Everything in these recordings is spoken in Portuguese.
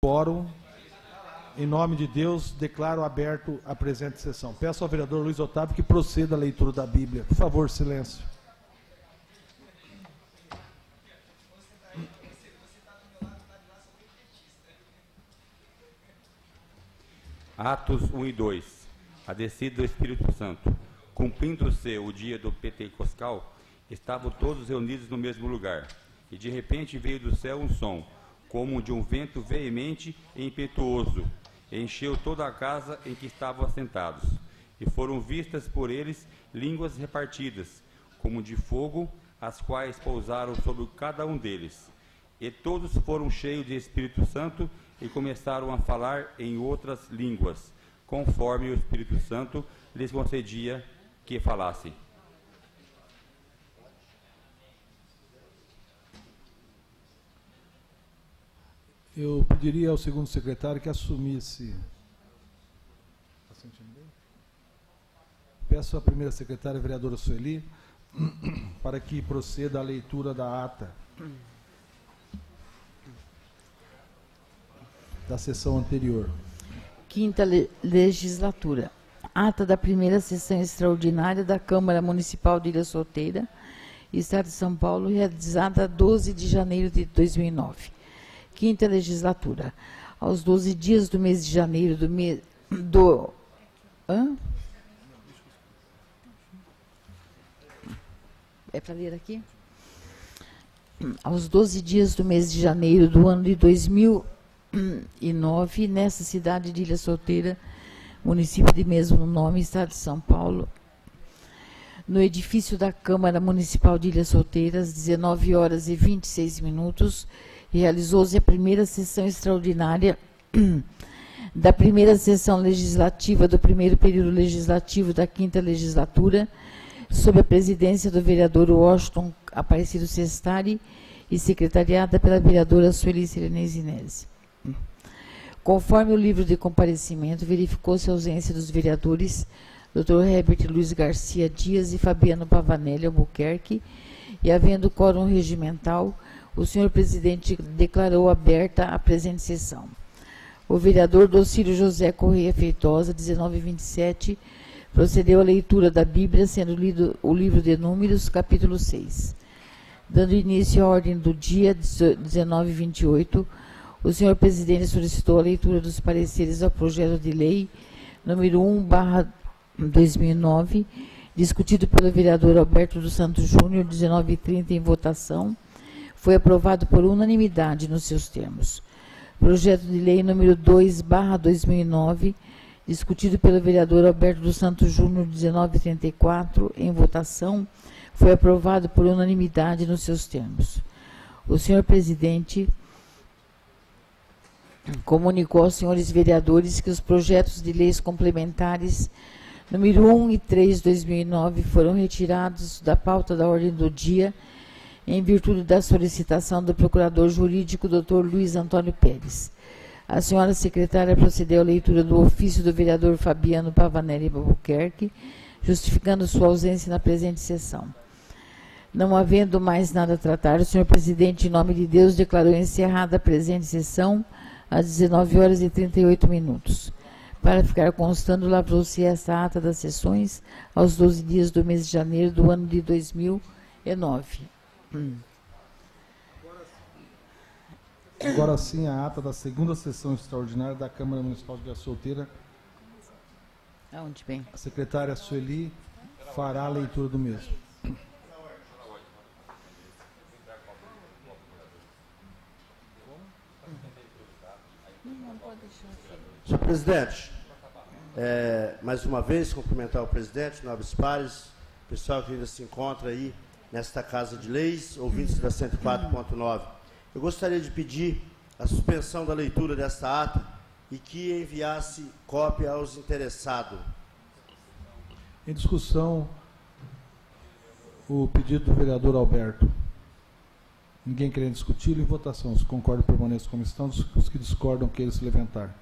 Quórum. Em nome de Deus, declaro aberto a presente sessão. Peço ao vereador Luiz Otávio que proceda à leitura da Bíblia. Por favor, silêncio. Atos 1 e 2. A descida do Espírito Santo. Cumprindo-se o dia do Pentecostal, estavam todos reunidos no mesmo lugar. E de repente veio do céu um som, como de um vento veemente e impetuoso, e encheu toda a casa em que estavam assentados. E foram vistas por eles línguas repartidas, como de fogo, as quais pousaram sobre cada um deles. E todos foram cheios de Espírito Santo e começaram a falar em outras línguas, conforme o Espírito Santo lhes concedia que falassem. Eu pediria ao segundo secretário que assumisse. Peço à primeira secretária, a vereadora Sueli, para que proceda a leitura da ata da sessão anterior. Quinta legislatura. Ata da primeira sessão extraordinária da Câmara Municipal de Ilha Solteira, Estado de São Paulo, realizada 12 de janeiro de 2009. Quinta legislatura. Aos 12 dias do mês de janeiro É para ler aqui? Aos 12 dias do mês de janeiro do ano de 2009, nessa cidade de Ilha Solteira, município de mesmo nome, Estado de São Paulo, no edifício da Câmara Municipal de Ilha Solteira, às 19 horas e 26 minutos, realizou-se a primeira sessão extraordinária da primeira sessão legislativa do primeiro período legislativo da quinta legislatura, sob a presidência do vereador Washington Aparecido Sestari e secretariada pela vereadora Sueli Serenese. Conforme o livro de comparecimento, verificou-se a ausência dos vereadores Dr. Herbert Luiz Garcia Dias e Fabiano Pavanelli Albuquerque, e havendo quórum regimental, o senhor presidente declarou aberta a presente sessão. O vereador Docílio José Correia Feitosa, 1927, procedeu à leitura da Bíblia, sendo lido o livro de Números, capítulo 6. Dando início à ordem do dia 1928, o senhor presidente solicitou a leitura dos pareceres ao projeto de lei número 1/2009, discutido pelo vereador Alberto dos Santos Júnior, 1930, em votação. Foi aprovado por unanimidade nos seus termos. Projeto de lei número 2/2009, discutido pelo vereador Alberto dos Santos Júnior, 1934, em votação, foi aprovado por unanimidade nos seus termos. O senhor presidente comunicou aos senhores vereadores que os projetos de leis complementares número 1 e 3/2009 foram retirados da pauta da ordem do dia em virtude da solicitação do procurador jurídico Dr. Luiz Antônio Pérez. A senhora secretária procedeu à leitura do ofício do vereador Fabiano Pavanelli Albuquerque, justificando sua ausência na presente sessão. Não havendo mais nada a tratar, o senhor presidente, em nome de Deus, declarou encerrada a presente sessão às 19 horas e 38 minutos. Para ficar constando, lavrou-se esta ata das sessões aos 12 dias do mês de janeiro do ano de 2009. Agora sim, a ata da segunda sessão extraordinária da Câmara Municipal de Ilha Solteira. Aonde bem? A secretária Sueli fará a leitura do mesmo. Senhor presidente, mais uma vez cumprimentar o presidente, nobres pares, o pessoal que ainda se encontra aí nesta Casa de Leis, ouvintes da 104.9. Eu gostaria de pedir a suspensão da leitura desta ata e que enviasse cópia aos interessados. Em discussão, o pedido do vereador Alberto. Ninguém querendo discuti-lo, em votação. Os que concordam permaneçam como estão, os que discordam queiram se levantar.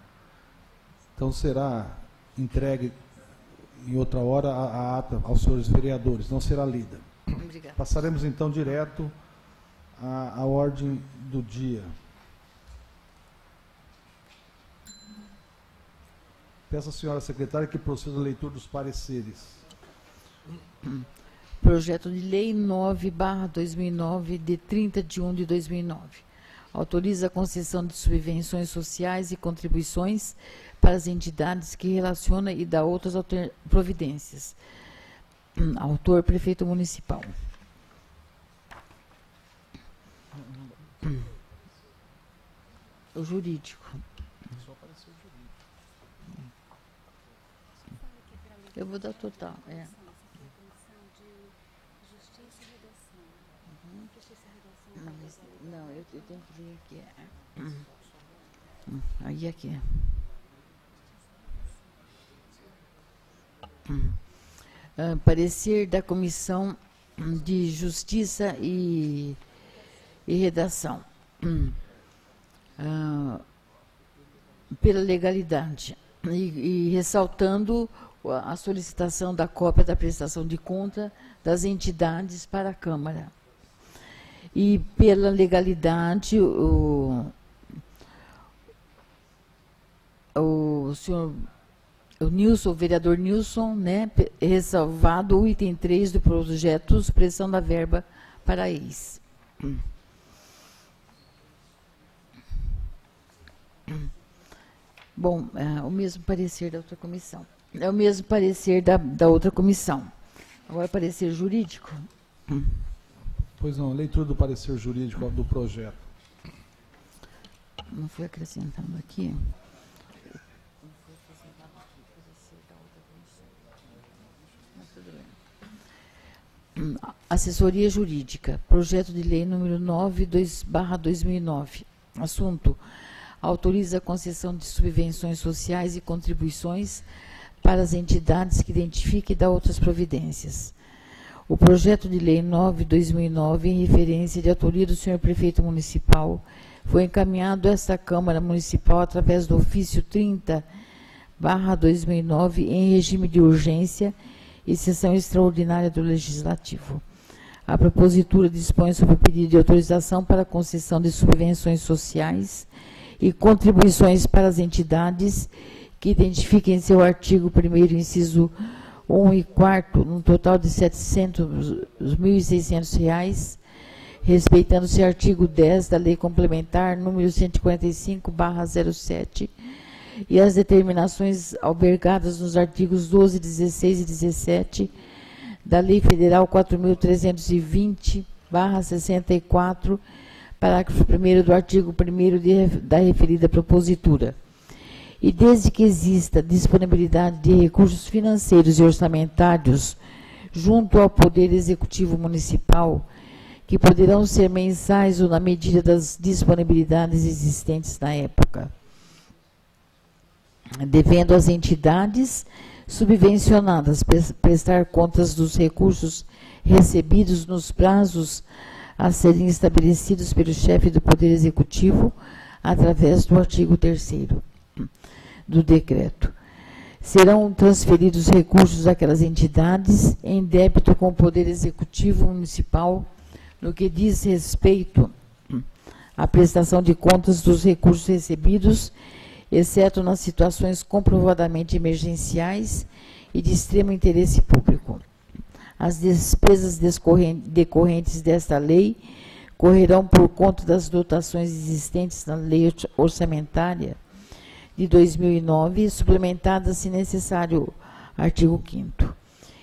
Então será entregue em outra hora a ata aos senhores vereadores, não será lida. Obrigada. Passaremos então direto à ordem do dia. Peço à senhora secretária que proceda a leitura dos pareceres. Projeto de Lei 9/2009, de 30 de 1 de 2009. Autoriza a concessão de subvenções sociais e contribuições para as entidades que relaciona e dá outras providências. Autor, Prefeito Municipal. O jurídico. Eu vou dar total. Não, eu tenho que vir aqui. Aí aqui. Parecer da Comissão de Justiça e Redação. Pela legalidade. E ressaltando a solicitação da cópia da prestação de conta das entidades para a Câmara. E pela legalidade, o vereador Nilson, né, ressalvado o item 3 do projeto, supressão da verba para ex. Bom, o mesmo parecer da outra comissão. É o mesmo parecer da outra comissão. Agora, parecer jurídico. Pois não, leitura do parecer jurídico do projeto. Não foi acrescentado aqui. Assessoria Jurídica. Projeto de Lei número 9/2009. Assunto: autoriza a concessão de subvenções sociais e contribuições para as entidades que identifique e dá outras providências. O projeto de lei 9/2009, em referência de autoria do senhor Prefeito Municipal, foi encaminhado a esta Câmara Municipal através do ofício 30/2009, em regime de urgência e sessão extraordinária do Legislativo. A propositura dispõe sobre o pedido de autorização para a concessão de subvenções sociais e contribuições para as entidades que identifiquem em seu artigo 1º, inciso 1 e 4, num total de R$ 700.600, respeitando-se o artigo 10 da Lei Complementar número 145/07 e as determinações albergadas nos artigos 12, 16 e 17 da Lei Federal 4.320/64, parágrafo 1º do artigo 1º da referida propositura. E desde que exista disponibilidade de recursos financeiros e orçamentários junto ao Poder Executivo Municipal, que poderão ser mensais ou na medida das disponibilidades existentes na época, devendo as entidades subvencionadas prestar contas dos recursos recebidos nos prazos a serem estabelecidos pelo chefe do Poder Executivo através do artigo 3º do decreto. Serão transferidos recursos àquelas entidades em débito com o Poder Executivo Municipal no que diz respeito à prestação de contas dos recursos recebidos, exceto nas situações comprovadamente emergenciais e de extremo interesse público. As despesas decorrentes desta lei correrão por conta das dotações existentes na Lei Orçamentária de 2009, suplementadas, se necessário, artigo 5º.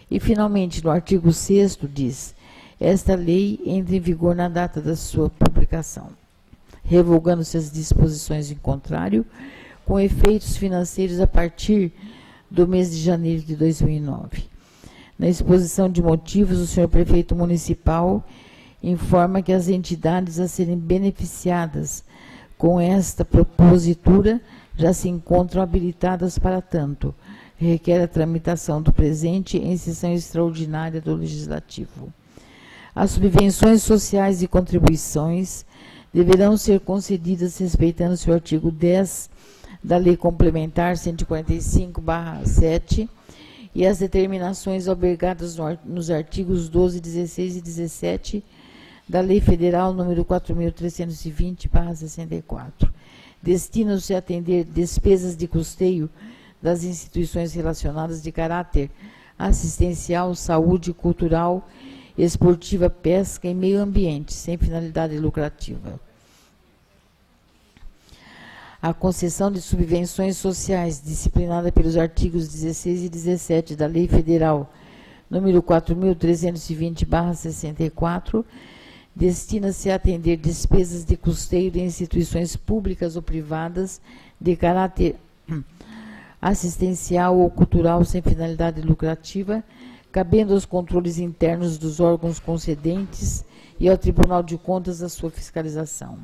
E, finalmente, no artigo 6º, diz: esta lei entra em vigor na data da sua publicação, revogando-se as disposições em contrário, com efeitos financeiros a partir do mês de janeiro de 2009. Na exposição de motivos, o senhor Prefeito Municipal informa que as entidades a serem beneficiadas com esta propositura já se encontram habilitadas para tanto. Requer a tramitação do presente em sessão extraordinária do Legislativo. As subvenções sociais e contribuições deverão ser concedidas respeitando-se o artigo 10 da Lei Complementar 145/7 e as determinações albergadas nos artigos 12, 16 e 17 da Lei Federal número 4.320/64. Destinam-se a atender despesas de custeio das instituições relacionadas de caráter assistencial, saúde, cultural, esportiva, pesca e meio ambiente, sem finalidade lucrativa. A concessão de subvenções sociais, disciplinada pelos artigos 16 e 17 da Lei Federal número 4.320/64, destina-se a atender despesas de custeio de instituições públicas ou privadas de caráter assistencial ou cultural sem finalidade lucrativa, cabendo aos controles internos dos órgãos concedentes e ao Tribunal de Contas a sua fiscalização.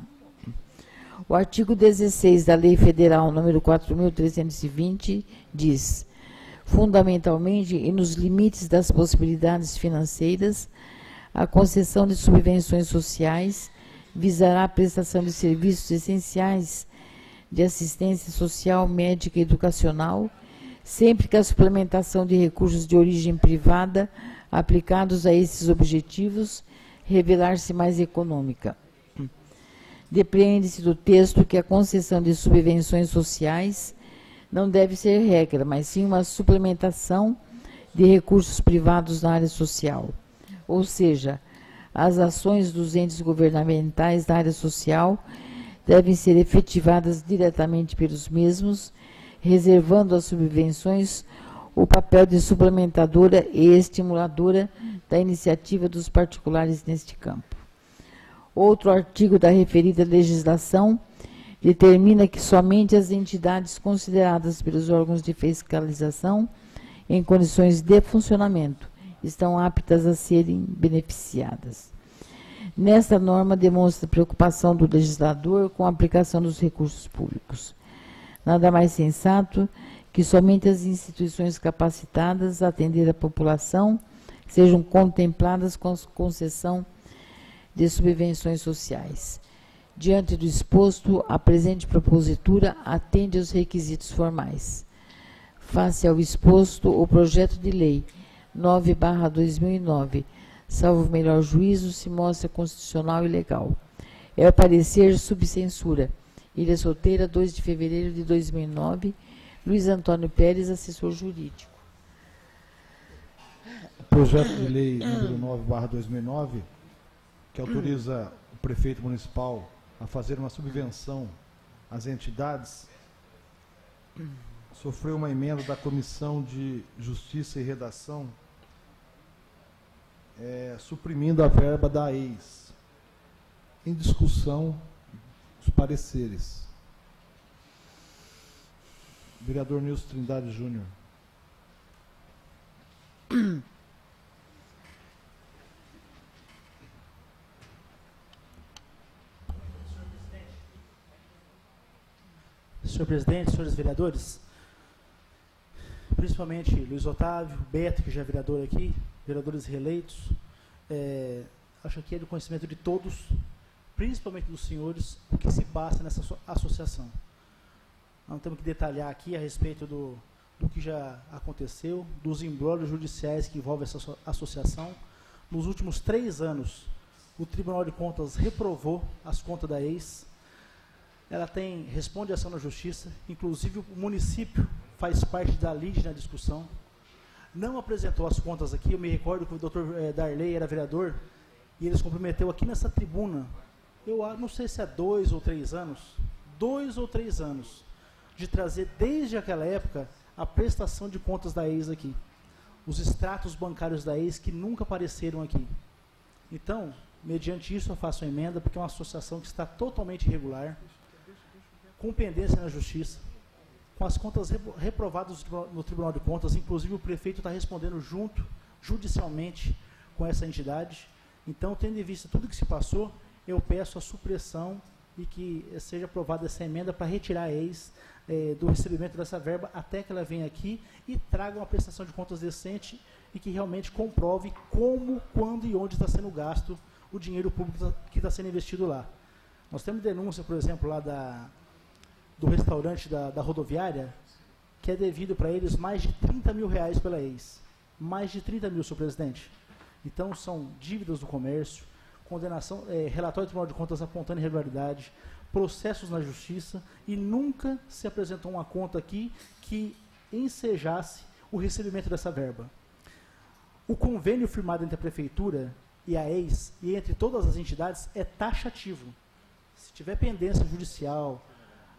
O artigo 16 da Lei Federal número 4.320 diz: fundamentalmente e nos limites das possibilidades financeiras, a concessão de subvenções sociais visará a prestação de serviços essenciais de assistência social, médica e educacional, sempre que a suplementação de recursos de origem privada aplicados a esses objetivos revelar-se mais econômica. Depreende-se do texto que a concessão de subvenções sociais não deve ser regra, mas sim uma suplementação de recursos privados na área social. Ou seja, as ações dos entes governamentais da área social devem ser efetivadas diretamente pelos mesmos, reservando às subvenções o papel de suplementadora e estimuladora da iniciativa dos particulares neste campo. Outro artigo da referida legislação determina que somente as entidades consideradas pelos órgãos de fiscalização em condições de funcionamento estão aptas a serem beneficiadas. Nesta norma, demonstra preocupação do legislador com a aplicação dos recursos públicos. Nada mais sensato que somente as instituições capacitadas a atender a população sejam contempladas com a concessão de subvenções sociais. Diante do exposto, a presente propositura atende aos requisitos formais. Face ao exposto, o projeto de lei 9/2009, salvo melhor juízo, se mostra constitucional e legal. É o parecer subcensura. Ilha Solteira, 2 de fevereiro de 2009, Luiz Antônio Pérez, assessor jurídico. O projeto de lei número 9/2009, que autoriza o prefeito municipal a fazer uma subvenção às entidades, sofreu uma emenda da Comissão de Justiça e Redação, suprimindo a verba da ex. Em discussão, os pareceres. Vereador Nilson Trindade Júnior. Senhor presidente, senhores vereadores, principalmente Luiz Otávio, Beto, que já é vereador aqui, vereadores reeleitos, acho que é do conhecimento de todos, principalmente dos senhores, o que se passa nessa associação. Não temos que detalhar aqui a respeito do que já aconteceu, dos imbróglios judiciais que envolvem essa associação. Nos últimos 3 anos, o Tribunal de Contas reprovou as contas da ex. Ela responde a ação na justiça, inclusive o município faz parte da lide na discussão. Não apresentou as contas aqui, eu me recordo que o doutor Darley era vereador, e eles comprometeu aqui nessa tribuna, eu não sei se há 2 ou 3 anos, 2 ou 3 anos, de trazer desde aquela época a prestação de contas da ex aqui. Os extratos bancários da ex que nunca apareceram aqui. Então, mediante isso eu faço a emenda, porque é uma associação que está totalmente irregular, com pendência na justiça, com as contas reprovadas no Tribunal de Contas, inclusive o prefeito está respondendo junto, judicialmente, com essa entidade. Então, tendo em vista tudo que se passou, eu peço a supressão e que seja aprovada essa emenda para retirar a ex do recebimento dessa verba até que ela venha aqui e traga uma prestação de contas decente e que realmente comprove como, quando e onde está sendo gasto o dinheiro público que está sendo investido lá. Nós temos denúncia, por exemplo, lá do restaurante da rodoviária, que é devido para eles mais de 30 mil reais pela ex. Mais de 30 mil, senhor presidente. Então, são dívidas do comércio, condenação, relatório do Tribunal de Contas apontando irregularidade, processos na justiça, e nunca se apresentou uma conta aqui que ensejasse o recebimento dessa verba. O convênio firmado entre a Prefeitura e a EIS, e entre todas as entidades, é taxativo. Se tiver pendência judicial,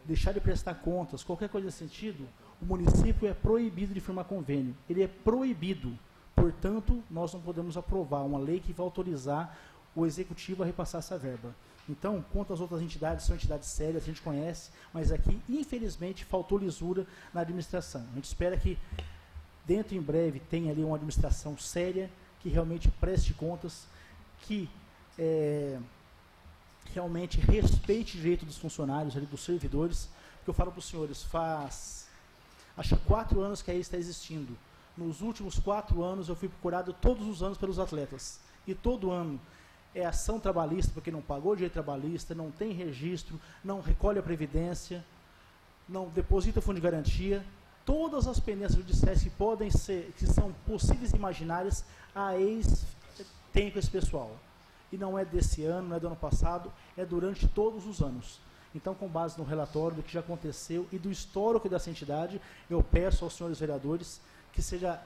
deixar de prestar contas, qualquer coisa nesse sentido, o município é proibido de firmar convênio. Ele é proibido. Portanto, nós não podemos aprovar uma lei que vai autorizar o executivo a repassar essa verba. Então, quanto às outras entidades, são entidades sérias, a gente conhece, mas aqui, infelizmente, faltou lisura na administração. A gente espera que, dentro em breve, tenha ali uma administração séria, que realmente preste contas, que realmente respeite o direito dos funcionários, ali, dos servidores. Porque eu falo para os senhores, acho que 4 anos que a EIS está existindo. Nos últimos 4 anos, eu fui procurado todos os anos pelos atletas. E todo ano é ação trabalhista, porque não pagou direito trabalhista, não tem registro, não recolhe a previdência, não deposita fundo de garantia. Todas as pendências judiciais que podem ser, que são possíveis e imaginárias, a EIS tem com esse pessoal. E não é desse ano, não é do ano passado, é durante todos os anos. Então, com base no relatório do que já aconteceu e do histórico dessa entidade, eu peço aos senhores vereadores que seja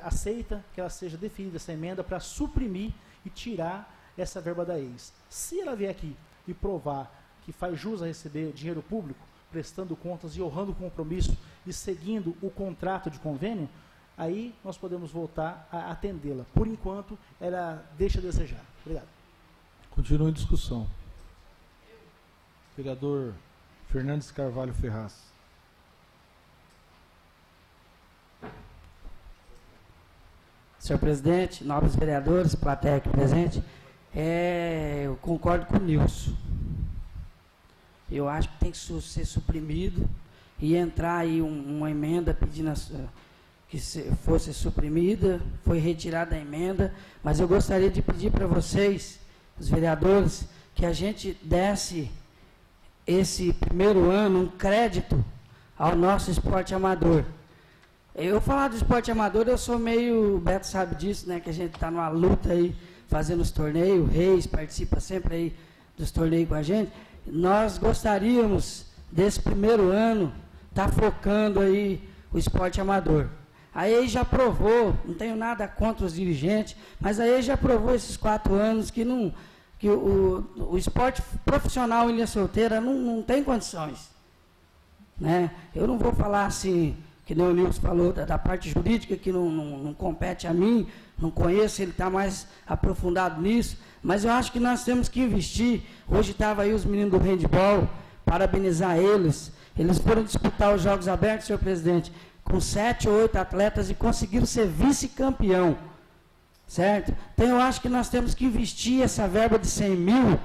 aceita, que ela seja definida, essa emenda, para suprimir e tirar essa verba da EIS. Se ela vier aqui e provar que faz jus a receber dinheiro público, prestando contas e honrando o compromisso e seguindo o contrato de convênio, aí nós podemos voltar a atendê-la. Por enquanto, ela deixa a desejar. Obrigado. Continua em discussão. Vereador Fernandes Carvalho Ferraz. Senhor presidente, nobres vereadores, plateia aqui presente, eu concordo com o Nilson. Eu acho que tem que ser suprimido e entrar aí uma emenda pedindo que fosse suprimida, foi retirada a emenda, mas eu gostaria de pedir para vocês, os vereadores, que a gente desse esse primeiro ano um crédito ao nosso esporte amador. Eu falar do esporte amador, eu sou meio, o Beto sabe disso, né, que a gente está numa luta aí, fazendo os torneios, o Reis participa sempre aí dos torneios com a gente. Nós gostaríamos, desse primeiro ano, estar focando aí o esporte amador. A EIS já provou, não tenho nada contra os dirigentes, mas a EIS já provou esses 4 anos que o esporte profissional em linha solteira não tem condições. Né? Eu não vou falar assim, que nem o Nilson falou, da parte jurídica, que não compete a mim, não conheço, ele está mais aprofundado nisso, mas eu acho que nós temos que investir. Hoje estavam aí os meninos do handball, parabenizar eles. Eles foram disputar os Jogos Abertos, senhor presidente, com 7 ou 8 atletas e conseguiram ser vice-campeão. Certo? Então eu acho que nós temos que investir essa verba de 100 mil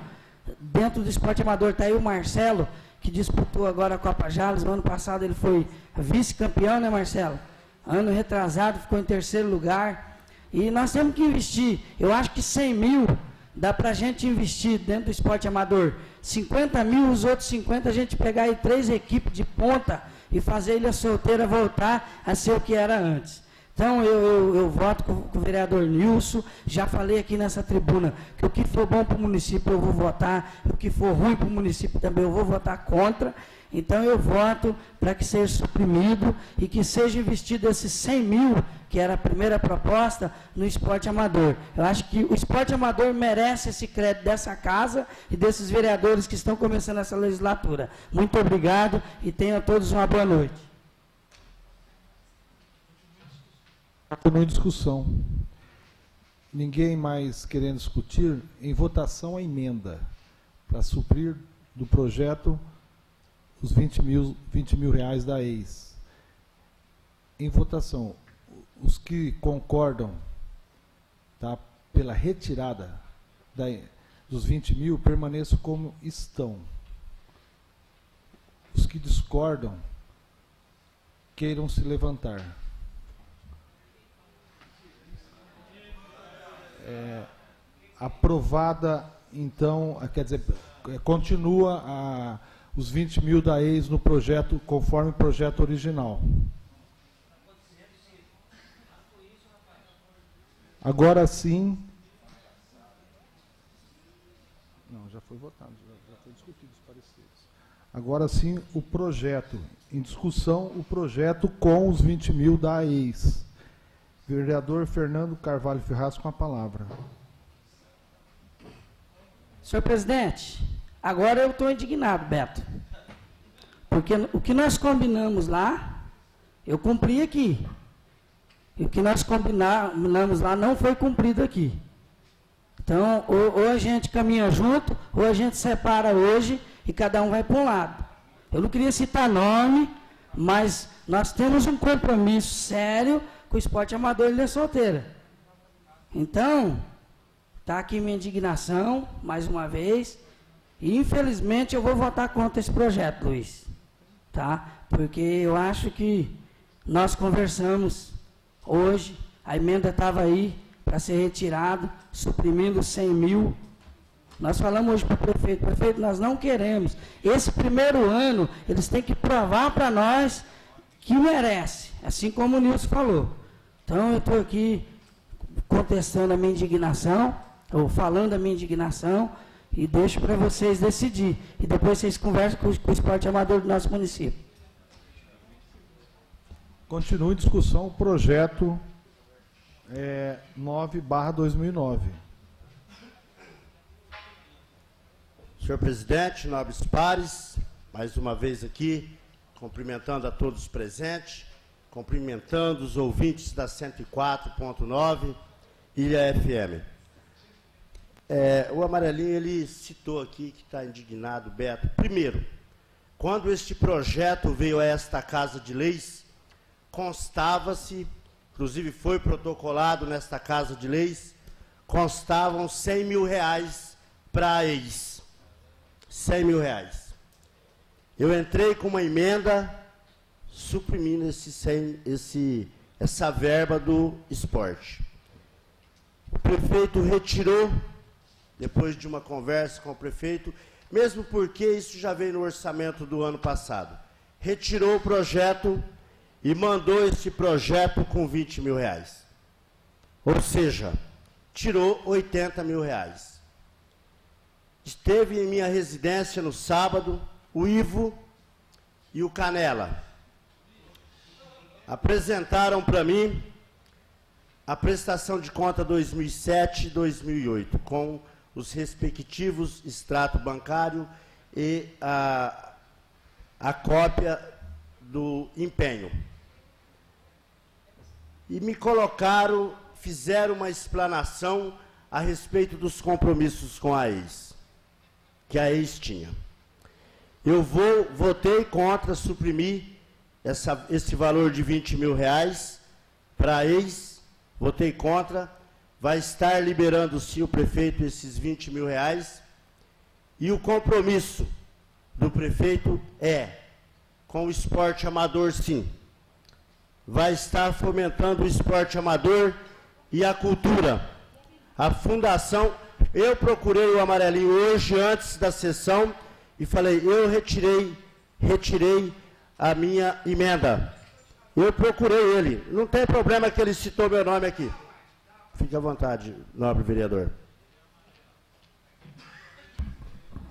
dentro do esporte amador. Está aí o Marcelo, que disputou agora a Copa Jales. No ano passado ele foi vice-campeão, né, Marcelo? Ano retrasado ficou em 3º lugar. E nós temos que investir. Eu acho que 100 mil dá para a gente investir dentro do esporte amador. 50 mil, os outros 50, a gente pegar aí 3 equipes de ponta e fazer a Ilha Solteira voltar a ser o que era antes. Então, eu voto com o vereador Nilson, já falei aqui nessa tribuna, que o que for bom para o município eu vou votar, o que for ruim para o município também eu vou votar contra. Então, eu voto para que seja suprimido e que seja investido esses 100 mil, que era a primeira proposta, no esporte amador. Eu acho que o esporte amador merece esse crédito dessa casa e desses vereadores que estão começando essa legislatura. Muito obrigado e tenham todos uma boa noite. Continua em discussão. Ninguém mais querendo discutir, em votação a emenda para suprir do projeto os 20 mil reais da EIS. Em votação, os que concordam, tá, pela retirada dos 20 mil, permaneçam como estão. Os que discordam, queiram se levantar. Aprovada, então, quer dizer, continua os 20 mil da EIS no projeto, conforme o projeto original. Agora sim. Não, já foi votado, já foi discutido os pareceres. Agora sim, o projeto Em discussão, o projeto com os 20 mil da AES. Vereador Fernando Carvalho Ferraz com a palavra. Senhor presidente, agora eu estou indignado, Beto. Porque o que nós combinamos lá, eu cumpri aqui. E o que nós combinamos lá não foi cumprido aqui. Então, ou a gente caminha junto, ou a gente separa hoje e cada um vai para um lado. Eu não queria citar nome, mas nós temos um compromisso sério com o esporte amador de Ilha Solteira. Então, está aqui minha indignação, mais uma vez, e infelizmente eu vou votar contra esse projeto, Luiz. Tá? Porque eu acho que nós conversamos hoje, a emenda estava aí para ser retirada, suprimindo 100 mil. Nós falamos hoje para o prefeito, prefeito, nós não queremos. Esse primeiro ano, eles têm que provar para nós que merece, assim como o Nilson falou. Então, eu estou aqui contestando a minha indignação, ou falando a minha indignação, e deixo para vocês decidir. E depois vocês conversam com o esporte amador do nosso município. Continua em discussão o projeto 9/2009. Senhor presidente, nobres pares, mais uma vez aqui, cumprimentando a todos os presentes, cumprimentando os ouvintes da 104.9, Ilha FM. O Amarelinho, ele citou aqui que está indignado, Beto. Primeiro, quando este projeto veio a esta Casa de Leis, constava-se, inclusive foi protocolado nesta Casa de Leis, constavam 100 mil reais para a ex. 100 mil reais. Eu entrei com uma emenda suprimindo essa verba do esporte. O prefeito retirou, depois de uma conversa com o prefeito, mesmo porque isso já veio no orçamento do ano passado, retirou o projeto e mandou esse projeto com 20 mil reais. Ou seja, tirou 80 mil reais. Esteve em minha residência no sábado o Ivo e o Canela. Apresentaram para mim a prestação de conta 2007 e 2008, com os respectivos extrato bancário e a cópia do empenho. E me colocaram, fizeram uma explanação a respeito dos compromissos com a ex, que a ex tinha. Eu votei contra suprimir esse valor de 20 mil reais para a ex, votei contra, vai estar liberando sim o prefeito esses 20 mil reais, e o compromisso do prefeito com o esporte amador sim, vai estar fomentando o esporte amador e a cultura. A fundação, eu procurei o Amarelinho hoje, antes da sessão, e falei, eu retirei a minha emenda. Eu procurei ele. Não tem problema que ele citou meu nome aqui. Fique à vontade, nobre vereador.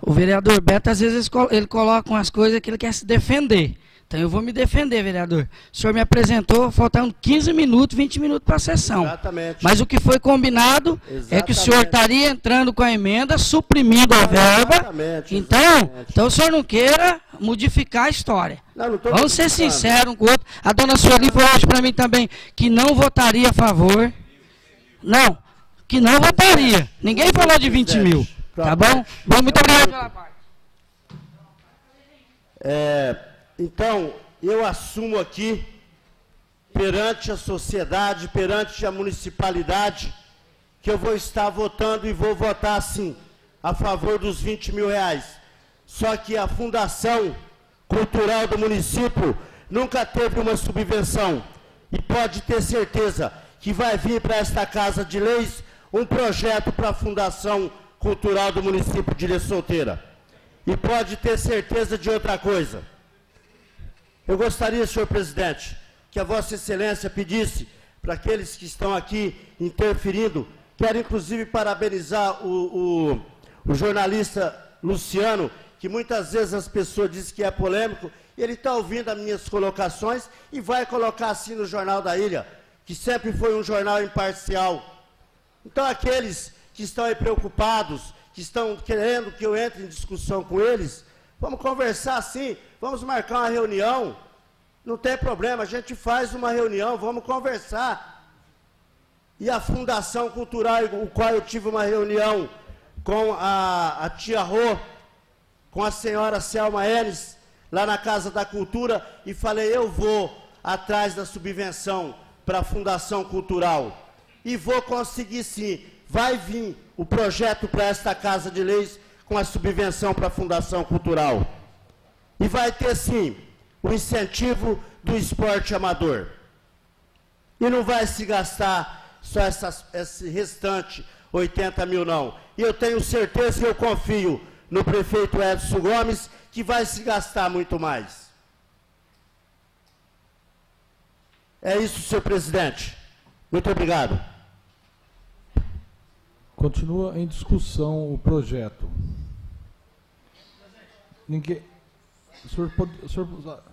O vereador Beto, às vezes, ele coloca umas coisas que ele quer se defender. Então, eu vou me defender, vereador. O senhor me apresentou, faltando 15 minutos, 20 minutos para a sessão. Exatamente. Mas o que foi combinado é que o senhor estaria entrando com a emenda, suprimindo a verba. Exatamente. Então o senhor não queira modificar a história. Não Vamos ser sinceros um com o outro. A dona Sueli falou hoje para mim também que não votaria a favor. Não, que não votaria. Ninguém falou de 20 mil. Tá bom? Bom, muito obrigado pela parte. Então, eu assumo aqui, perante a sociedade, perante a municipalidade, que eu vou estar votando e vou votar, sim, a favor dos 20 mil reais. Só que a Fundação Cultural do município nunca teve uma subvenção. E pode ter certeza que vai vir para esta Casa de Leis um projeto para a Fundação Cultural do município de Ilha Solteira. E pode ter certeza de outra coisa. Eu gostaria, senhor presidente, que a Vossa Excelência pedisse para aqueles que estão aqui interferindo, quero inclusive parabenizar o jornalista Luciano, que muitas vezes as pessoas dizem que é polêmico, ele está ouvindo as minhas colocações e vai colocar assim no Jornal da Ilha, que sempre foi um jornal imparcial. Então, aqueles que estão aí preocupados, que estão querendo que eu entre em discussão com eles, vamos conversar assim, vamos marcar uma reunião, não tem problema, a gente faz uma reunião, vamos conversar. E a Fundação Cultural, o qual eu tive uma reunião com a tia Rô, com a senhora Selma Enes, lá na Casa da Cultura, e falei, eu vou atrás da subvenção para a Fundação Cultural. E vou conseguir sim, vai vir o projeto para esta Casa de Leis com a subvenção para a Fundação Cultural. E vai ter sim o incentivo do esporte amador. E não vai se gastar só esse restante 80 mil não. E eu tenho certeza e eu confio no prefeito Edson Gomes que vai se gastar muito mais. É isso, senhor presidente. Muito obrigado. Continua em discussão o projeto. Ninguém...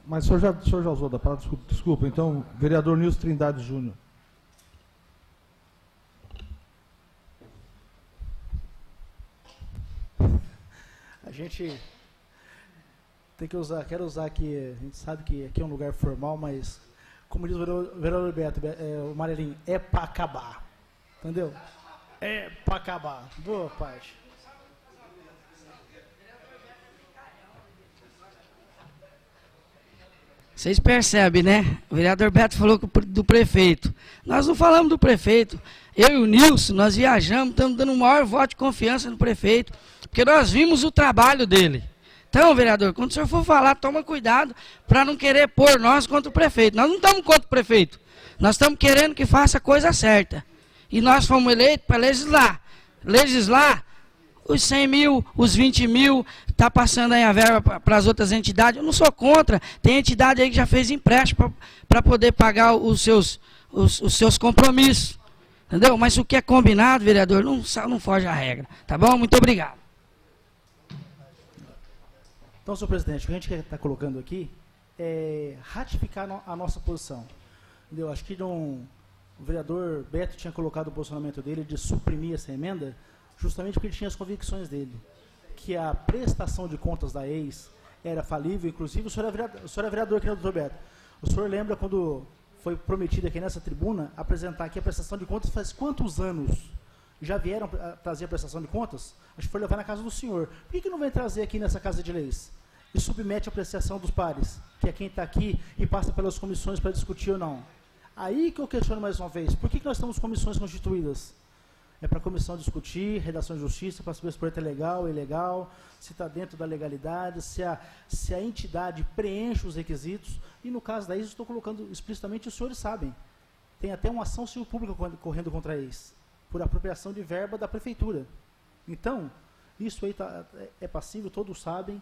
Mas o senhor já usou da palavra? Desculpa. Então, vereador Nilson Trindade Júnior. A gente tem que usar, quero usar aqui, a gente sabe que aqui é um lugar formal, mas, como diz o vereador Beto, o Marelinho, é para acabar. Entendeu? É para acabar. Boa parte. Vocês percebem, né? O vereador Beto falou do prefeito. Nós não falamos do prefeito. Eu e o Nilson, nós viajamos, estamos dando o maior voto de confiança no prefeito, porque nós vimos o trabalho dele. Então, vereador, quando o senhor for falar, toma cuidado para não querer pôr nós contra o prefeito. Nós não estamos contra o prefeito. Nós estamos querendo que faça a coisa certa. E nós fomos eleitos para legislar. Legislar os 100 mil, os 20 mil, está passando aí a verba para as outras entidades. Eu não sou contra. Tem entidade aí que já fez empréstimo para poder pagar os seus compromissos. Entendeu? Mas o que é combinado, vereador, não foge à regra. Tá bom? Muito obrigado. Então, senhor presidente, o que a gente está colocando aqui é ratificar a nossa posição. Entendeu? Acho que o vereador Beto tinha colocado o posicionamento dele de suprimir essa emenda, justamente porque ele tinha as convicções dele, que a prestação de contas da ex era falível. Inclusive, o senhor é vereador aqui, doutor Beto. O senhor lembra quando foi prometido aqui nessa tribuna apresentar aqui a prestação de contas faz quantos anos? Já vieram trazer a prestação de contas? Acho que foi levar na casa do senhor. Por que não vem trazer aqui nessa Casa de Leis? E submete a apreciação dos pares, que é quem está aqui e passa pelas comissões para discutir ou não. Aí que eu questiono mais uma vez, por que nós temos comissões constituídas? É para a comissão discutir, redação de justiça, para saber se o projeto é legal ou ilegal, se está dentro da legalidade, se a entidade preenche os requisitos. E no caso da ex, estou colocando explicitamente, os senhores sabem, tem até uma ação civil pública correndo contra a ex, por apropriação de verba da prefeitura. Então, isso aí é passível, todos sabem.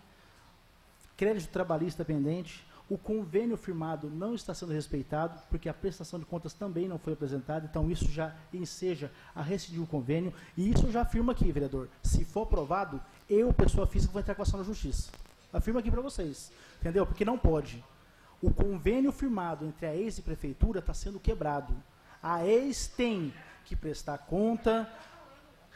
Crédito trabalhista pendente, o convênio firmado não está sendo respeitado, porque a prestação de contas também não foi apresentada, então isso já enseja a rescindir o convênio, e isso eu já afirmo aqui, vereador, se for aprovado, eu, pessoa física, vou entrar com ação na justiça. Afirmo aqui para vocês, entendeu? Porque não pode. O convênio firmado entre a ex e a prefeitura está sendo quebrado. A ex tem que prestar conta,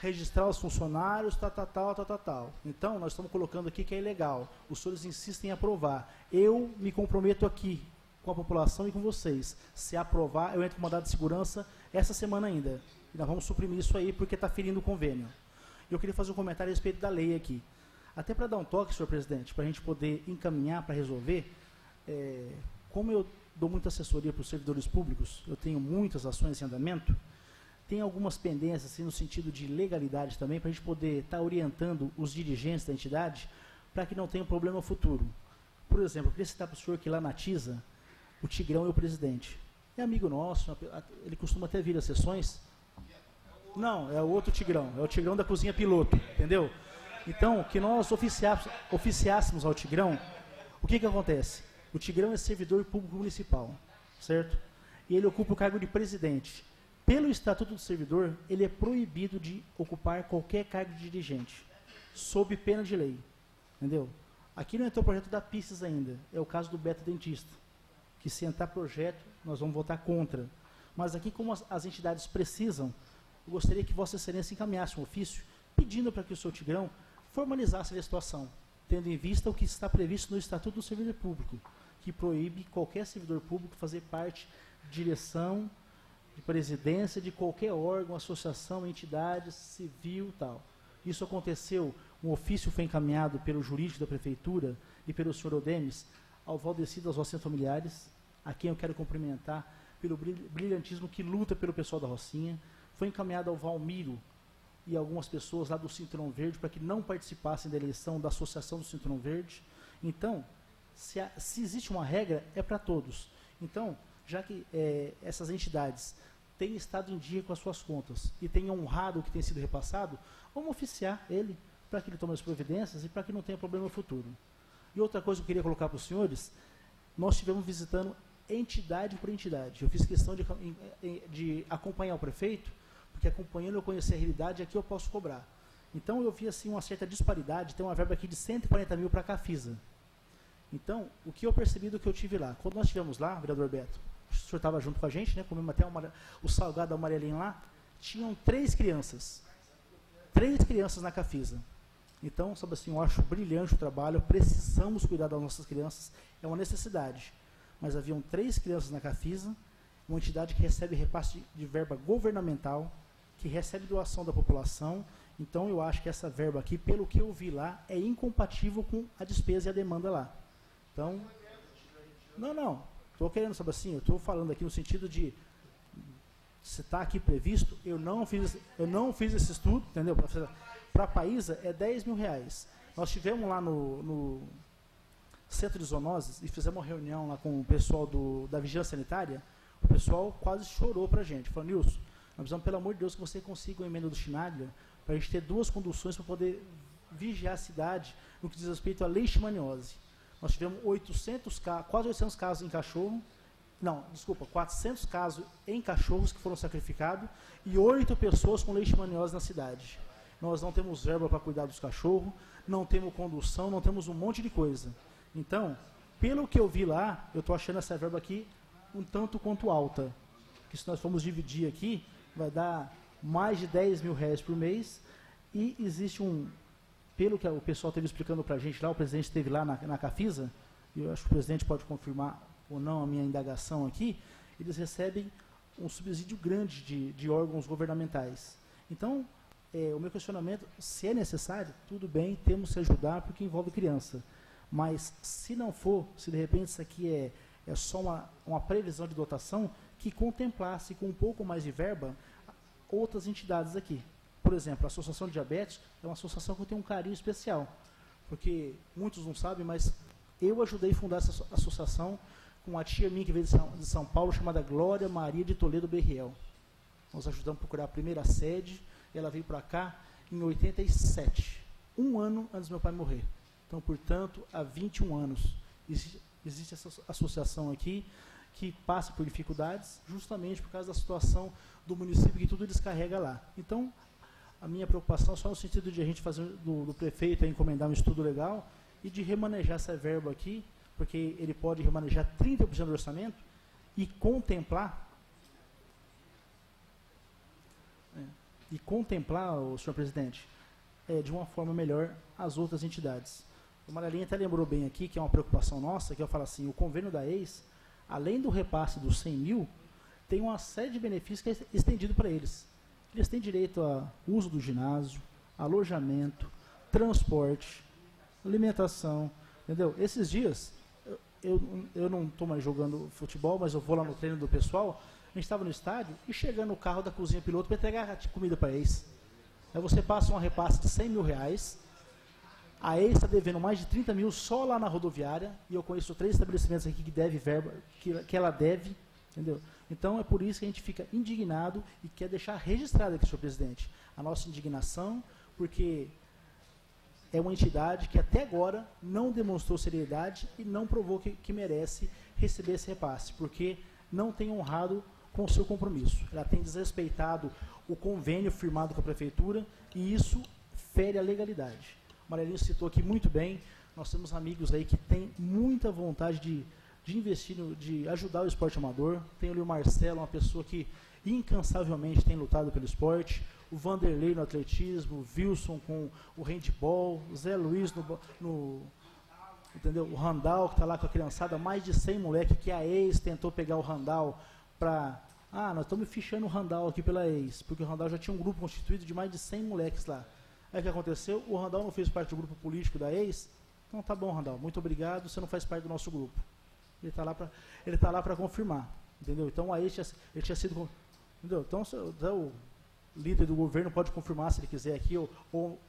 registrar os funcionários, tal. Então, nós estamos colocando aqui que é ilegal. Os senhores insistem em aprovar. Eu me comprometo aqui com a população e com vocês. Se aprovar, eu entro com mandado de segurança essa semana ainda. E nós vamos suprimir isso aí, porque está ferindo o convênio. Eu queria fazer um comentário a respeito da lei aqui. Até para dar um toque, senhor presidente, para a gente poder encaminhar para resolver, como eu dou muita assessoria para os servidores públicos, eu tenho muitas ações em andamento, tem algumas pendências assim, no sentido de legalidade também, para a gente poder estar orientando os dirigentes da entidade para que não tenha um problema futuro. Por exemplo, eu queria citar para o senhor que lá na TISA, o Tigrão é o presidente. É amigo nosso, ele costuma até vir às sessões. Não, é o outro Tigrão, é o Tigrão da cozinha piloto, entendeu? Então, que nós oficiássemos ao Tigrão, o que acontece? O Tigrão é servidor público municipal, certo? E ele ocupa o cargo de presidente. Pelo Estatuto do Servidor, ele é proibido de ocupar qualquer cargo de dirigente, sob pena de lei. entendeu? Aqui não entrou o projeto da Pisces ainda, é o caso do Beto Dentista, que se entrar projeto, nós vamos votar contra. Mas aqui, como as entidades precisam, eu gostaria que Vossa Excelência encaminhasse um ofício pedindo para que o seu Tigrão formalizasse a situação, tendo em vista o que está previsto no Estatuto do Servidor Público, que proíbe qualquer servidor público fazer parte de direção, de presidência, de qualquer órgão, associação, entidade, civil, tal. Isso aconteceu, um ofício foi encaminhado pelo jurídico da Prefeitura e pelo senhor Odemes ao Valdeci das Rocinhas Familiares, a quem eu quero cumprimentar pelo brilhantismo que luta pelo pessoal da Rocinha. Foi encaminhado ao Valmiro e algumas pessoas lá do Cinturão Verde para que não participassem da eleição da Associação do Cinturão Verde. Então, se existe uma regra, é para todos. Então, já que essas entidades têm estado em dia com as suas contas e têm honrado o que tem sido repassado, vamos oficiar ele para que ele tome as providências e para que não tenha problema no futuro. E outra coisa que eu queria colocar para os senhores, nós estivemos visitando entidade por entidade. Eu fiz questão de acompanhar o prefeito, porque acompanhando eu conheci a realidade e aqui eu posso cobrar. Então eu vi assim uma certa disparidade, tem uma verba aqui de 140 mil para a Cafisa. Então, o que eu percebi do que eu tive lá? Quando nós estivemos lá, vereador Beto, o senhor estava junto com a gente, né, comemos até o salgado amarelinho lá, tinham 3 crianças. 3 crianças na Cafisa. Então, sabe assim, eu acho brilhante o trabalho, precisamos cuidar das nossas crianças, é uma necessidade. Mas haviam 3 crianças na Cafisa, uma entidade que recebe repasse de verba governamental, que recebe doação da população. Então, eu acho que essa verba aqui, pelo que eu vi lá, é incompatível com a despesa e a demanda lá. Então, não, estou querendo, sabe assim, eu estou falando aqui no sentido de, se está aqui previsto, eu não fiz esse estudo, entendeu? Para a Paísa é 10 mil reais. Nós estivemos lá no Centro de Zoonoses e fizemos uma reunião lá com o pessoal da Vigilância Sanitária. O pessoal quase chorou para a gente. Falou, Nilson, nós precisamos, pelo amor de Deus, que você consiga uma emenda do Chinaglia para a gente ter 2 conduções para poder vigiar a cidade no que diz respeito à leishmaniose. Nós tivemos quase 800 casos em cachorro, 400 casos em cachorros que foram sacrificados e 8 pessoas com leishmaniose na cidade. Nós não temos verba para cuidar dos cachorros, não temos condução, não temos um monte de coisa. Então, pelo que eu vi lá, eu estou achando essa verba aqui um tanto quanto alta. Que se nós formos dividir aqui, vai dar mais de 10 mil reais por mês. E existe pelo que o pessoal esteve explicando para a gente lá, o presidente esteve lá na Cafisa, e eu acho que o presidente pode confirmar ou não a minha indagação aqui, eles recebem um subsídio grande de órgãos governamentais. Então, o meu questionamento, se é necessário, tudo bem, temos que ajudar, porque envolve criança. Mas, se não for, se de repente isso aqui é só uma previsão de dotação, que contemplasse com um pouco mais de verba outras entidades aqui. Por exemplo, a Associação de Diabetes é uma associação que eu tenho um carinho especial, porque muitos não sabem, mas eu ajudei a fundar essa associação com uma tia minha que veio de São Paulo, chamada Glória Maria de Toledo Berriel. Nós ajudamos a procurar a primeira sede, ela veio para cá em 87, 1 ano antes do meu pai morrer. Então, portanto, há 21 anos existe essa associação aqui, que passa por dificuldades, justamente por causa da situação do município, que tudo descarrega lá. Então, a minha preocupação é só no sentido de a gente fazer do prefeito encomendar um estudo legal e de remanejar essa verba aqui, porque ele pode remanejar 30% do orçamento e contemplar, senhor presidente, de uma forma melhor as outras entidades. O Maralinha até lembrou bem aqui, que é uma preocupação nossa, que eu falo assim, o convênio da ex, além do repasse dos 100 mil, tem uma série de benefícios que é estendido para eles. Eles têm direito a uso do ginásio, alojamento, transporte, alimentação, entendeu? Esses dias, eu não estou mais jogando futebol, mas eu vou lá no treino do pessoal, a gente estava no estádio e chegando no carro da cozinha piloto para entregar comida para a ex. Aí você passa um repasse de 100 mil reais, a ex está devendo mais de 30 mil só lá na rodoviária, e eu conheço 3 estabelecimentos aqui que deve verba, que ela deve, entendeu? Então, é por isso que a gente fica indignado e quer deixar registrado aqui, senhor presidente, a nossa indignação, porque é uma entidade que até agora não demonstrou seriedade e não provou que merece receber esse repasse, porque não tem honrado com o seu compromisso. Ela tem desrespeitado o convênio firmado com a prefeitura e isso fere a legalidade. Marilinho citou aqui muito bem. Nós temos amigos aí que têm muita vontade de investir, de ajudar o esporte amador. Tem ali o Marcelo, uma pessoa que incansavelmente tem lutado pelo esporte. O Vanderlei no atletismo, o Wilson com o handball, o Zé Luiz entendeu? O Randall, que está lá com a criançada, mais de 100 moleques que a ex tentou pegar o Randall para... nós estamos fichando o Randall aqui pela ex, porque o Randall já tinha um grupo constituído de mais de 100 moleques lá. Aí o que aconteceu? O Randall não fez parte do grupo político da ex. Então tá bom, Randall, muito obrigado, você não faz parte do nosso grupo. Ele está lá para confirmar, entendeu? Então a ex ele tinha sido... Entendeu? Então o líder do governo pode confirmar se ele quiser aqui, ou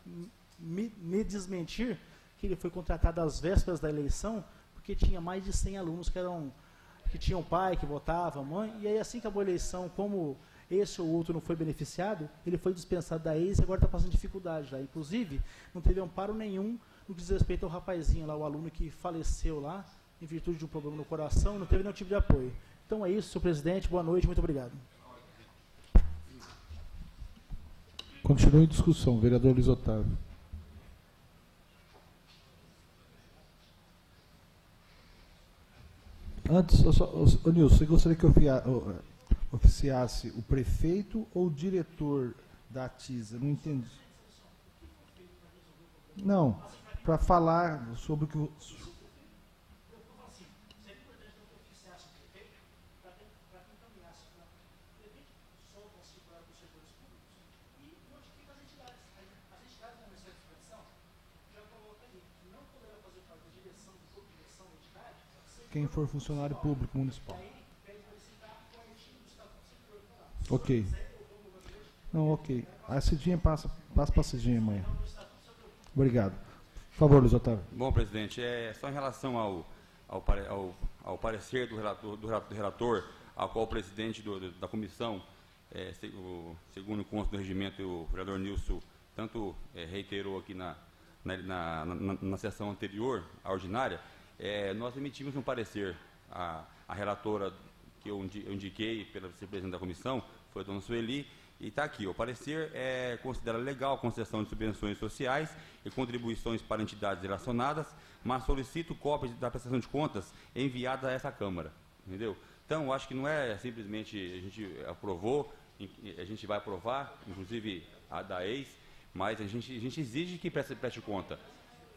me desmentir que ele foi contratado às vésperas da eleição, porque tinha mais de 100 alunos que tinham pai, que votava, mãe, e aí assim acabou a eleição, como esse ou outro não foi beneficiado, ele foi dispensado da ex e agora está passando dificuldade lá. Inclusive, não teve amparo nenhum no que diz respeito ao rapazinho lá, o aluno que faleceu lá, em virtude de um problema no coração, não teve nenhum tipo de apoio. Então é isso, senhor presidente, boa noite, muito obrigado. Continua em discussão, vereador Luiz Otávio. Antes, Nilson, você gostaria que eu oficiasse o prefeito ou o diretor da ATISA? Não entendi. Não, para falar sobre o que... Quem for funcionário público municipal. Ok. Não, ok. A Cidinha passa para a Cidinha amanhã. Obrigado. Por favor, Luiz Otávio. Bom, presidente, só em relação ao parecer do relator, ao qual o presidente da comissão, segundo o consta do regimento, o vereador Nilson tanto reiterou aqui na sessão anterior, a ordinária, nós emitimos um parecer. A relatora que eu indiquei pela vice-presidente da comissão foi a dona Sueli, e está aqui. O parecer considera legal a concessão de subvenções sociais e contribuições para entidades relacionadas, mas solicito cópia da prestação de contas enviada a essa Câmara. Entendeu? Então, eu acho que não é simplesmente a gente aprovou, a gente vai aprovar, inclusive a da ex, mas a gente exige que preste conta.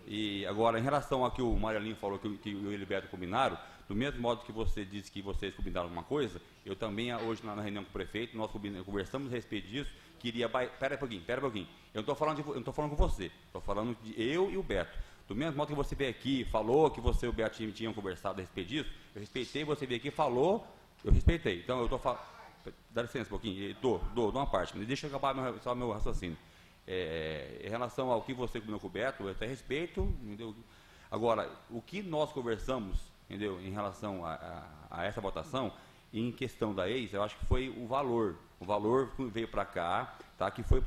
E agora, em relação ao que o Marilinho falou, que o Heriberto combinaram, do mesmo modo que você disse que vocês combinaram uma coisa, eu também, hoje na reunião com o prefeito, nós conversamos a respeito disso, queria... Pera um pouquinho. Eu não estou falando com você, estou falando de eu e o Beto. Do mesmo modo que você veio aqui, falou que você e o Beto tinham conversado a respeito disso, eu respeitei, você veio aqui e falou, eu respeitei. Então, eu estou falando... Dá licença um pouquinho, dou uma parte, mas deixa eu acabar só meu raciocínio. Em relação ao que você combinou com o Beto, eu até respeito, entendeu? Agora, o que nós conversamos, entendeu, em relação a essa votação, em questão da ex, eu acho que foi o valor que veio para cá, tá, que foi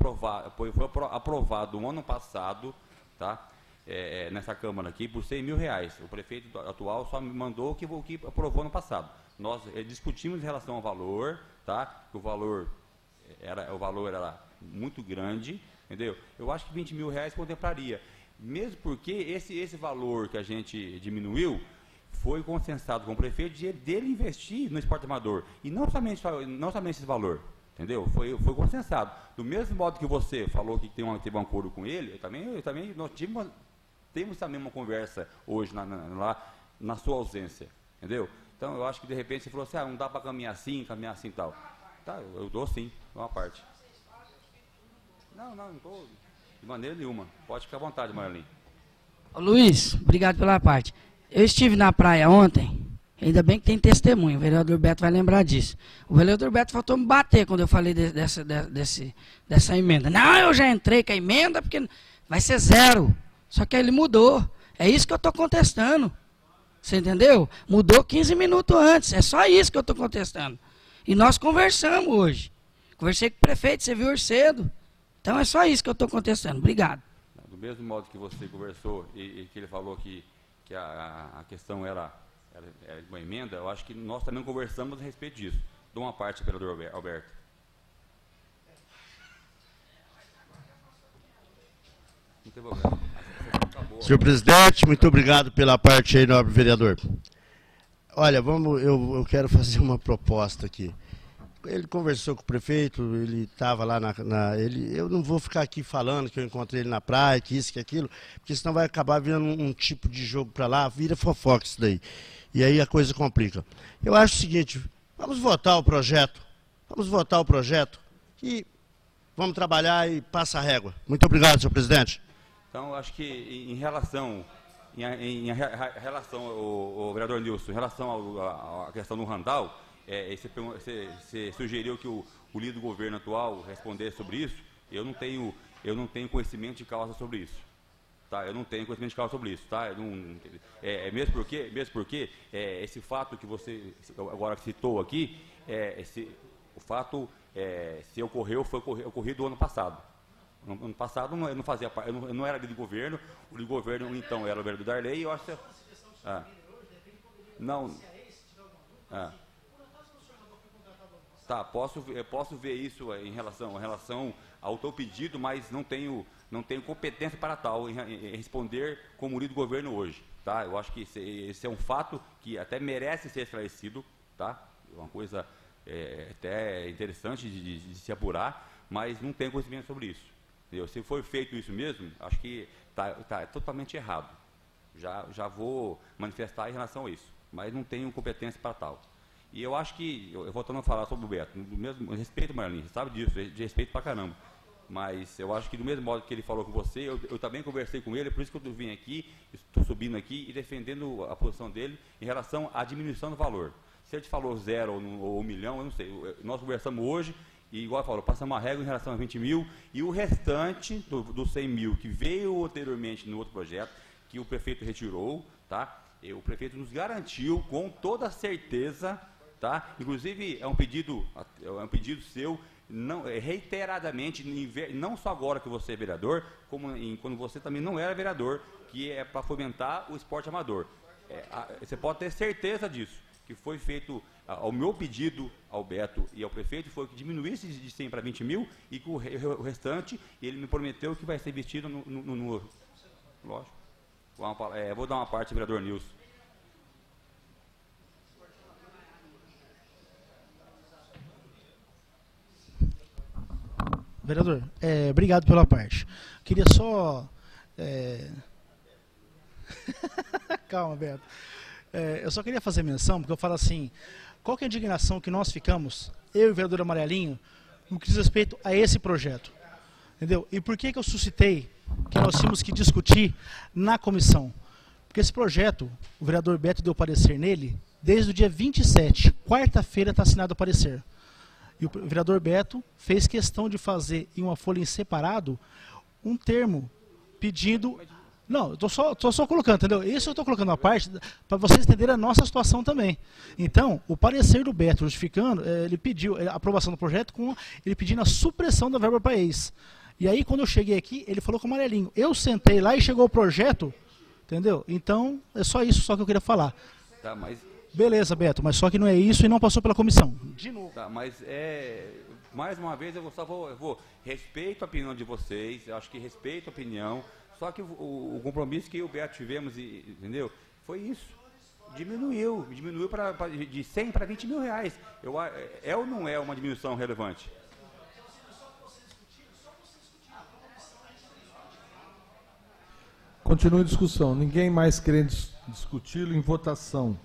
aprovado no ano passado, tá, nessa Câmara aqui, por R$100.000. O prefeito atual só me mandou o que aprovou no passado. Nós discutimos em relação ao valor, tá, que o valor era muito grande, entendeu? Eu acho que R$20.000 contemplaria, mesmo porque esse valor que a gente diminuiu foi consensado com o prefeito dele investir no esporte amador, e não somente esse valor, entendeu? Foi consensado. Do mesmo modo que você falou que teve um acordo com ele, eu também nós temos também uma conversa hoje lá na sua ausência, entendeu? Então eu acho que de repente você falou assim, não dá para caminhar assim e tal. Tá, eu dou sim, uma parte. Não estou de maneira nenhuma. Pode ficar à vontade, Marlene. Luiz, obrigado pela parte. Eu estive na praia ontem, ainda bem que tem testemunho, o vereador Beto vai lembrar disso. O vereador Beto faltou me bater quando eu falei dessa emenda. Não, eu já entrei com a emenda porque vai ser 0. Só que ele mudou. É isso que eu estou contestando. Você entendeu? Mudou 15 minutos antes. É só isso que eu estou contestando. E nós conversamos hoje. Conversei com o prefeito, você viu hoje cedo. Então é só isso que eu estou contestando. Obrigado. Do mesmo modo que você conversou e que ele falou que a questão era uma emenda, eu acho que nós também conversamos a respeito disso. Dou uma parte, vereador Alberto. Não tem problema. Senhor presidente, muito obrigado pela parte aí, nobre vereador. Olha, eu quero fazer uma proposta aqui. Ele conversou com o prefeito, ele estava lá eu não vou ficar aqui falando que eu encontrei ele na praia, que isso, que aquilo, porque senão vai acabar virando um tipo de jogo para lá, vira fofoca isso daí. E aí a coisa complica. Eu acho o seguinte, vamos votar o projeto e vamos trabalhar e passa a régua. Muito obrigado, senhor presidente. Então, acho que em relação ao vereador Nilson, em relação à questão do Randall, você sugeriu que o líder do governo atual respondesse sobre isso. Eu não tenho conhecimento de causa sobre isso. Tá? Eu não tenho conhecimento de causa sobre isso. Tá? Mesmo porque esse fato que você agora citou aqui, o fato se ocorreu, foi ocorrido ano passado. No ano passado eu não fazia parte, eu não era líder do governo, o líder do governo então era o vereador Darley, e eu acho que... Não... Tá, posso ver isso em relação ao teu pedido, mas não tenho competência para tal em responder como líder do governo hoje. Tá? Eu acho que esse é um fato que até merece ser esclarecido, tá? É uma coisa até interessante de se apurar, mas não tenho conhecimento sobre isso. Entendeu? Se for feito isso mesmo, acho que está totalmente errado. Já vou manifestar em relação a isso, mas não tenho competência para tal. E eu acho que, voltando a falar sobre o Beto, do mesmo respeito, Marlene, você sabe disso, de respeito pra caramba. Mas eu acho que do mesmo modo que ele falou com você, eu também conversei com ele, por isso que eu vim aqui, estou subindo aqui e defendendo a posição dele em relação à diminuição do valor. Se ele te falou 0 ou 1 milhão, eu não sei. Nós conversamos hoje e, igual falou, passamos uma regra em relação a 20 mil e o restante dos 100 mil que veio anteriormente no outro projeto, que o prefeito retirou, tá? O prefeito nos garantiu com toda certeza, tá? Inclusive é um pedido seu, não, reiteradamente, não só agora que você é vereador, como quando você também não era vereador, que é para fomentar o esporte amador. Você pode ter certeza disso, que foi feito ao meu pedido ao Beto e ao prefeito, foi que diminuísse de 100 para 20 mil e que o restante, ele me prometeu que vai ser investido no lógico. Vou dar uma parte, vereador Nilson. Vereador, obrigado pela parte. Queria só... Calma, Beto. Eu só queria fazer menção, porque eu falo assim, qual que é a indignação que nós ficamos, eu e o vereador Amarelinho, no que diz respeito a esse projeto? Entendeu? E por que eu suscitei que nós tínhamos que discutir na comissão? Porque esse projeto, o vereador Beto deu parecer nele, desde o dia 27, quarta-feira está assinado o parecer. E o vereador Beto fez questão de fazer em uma folha em separado um termo pedindo... Não, eu estou só colocando, entendeu? Isso eu estou colocando uma parte para vocês entenderem a nossa situação também. Então, o parecer do Beto justificando, ele pediu a aprovação do projeto, ele pedindo a supressão da verba para ex. E aí, quando eu cheguei aqui, ele falou com o Amarelinho. Eu sentei lá e chegou o projeto, entendeu? Então, é só isso só que eu queria falar. Tá, mas... Beleza, Beto, mas só que não é isso e não passou pela comissão. De novo. Tá, mas mais uma vez eu vou respeito a opinião de vocês, eu acho que respeito a opinião, só que o compromisso que eu e o Beto tivemos, entendeu? Foi isso. Diminuiu de 100 para 20 mil reais. Ou não é uma diminuição relevante? Continua a discussão. Ninguém mais querendo discuti-lo em votação.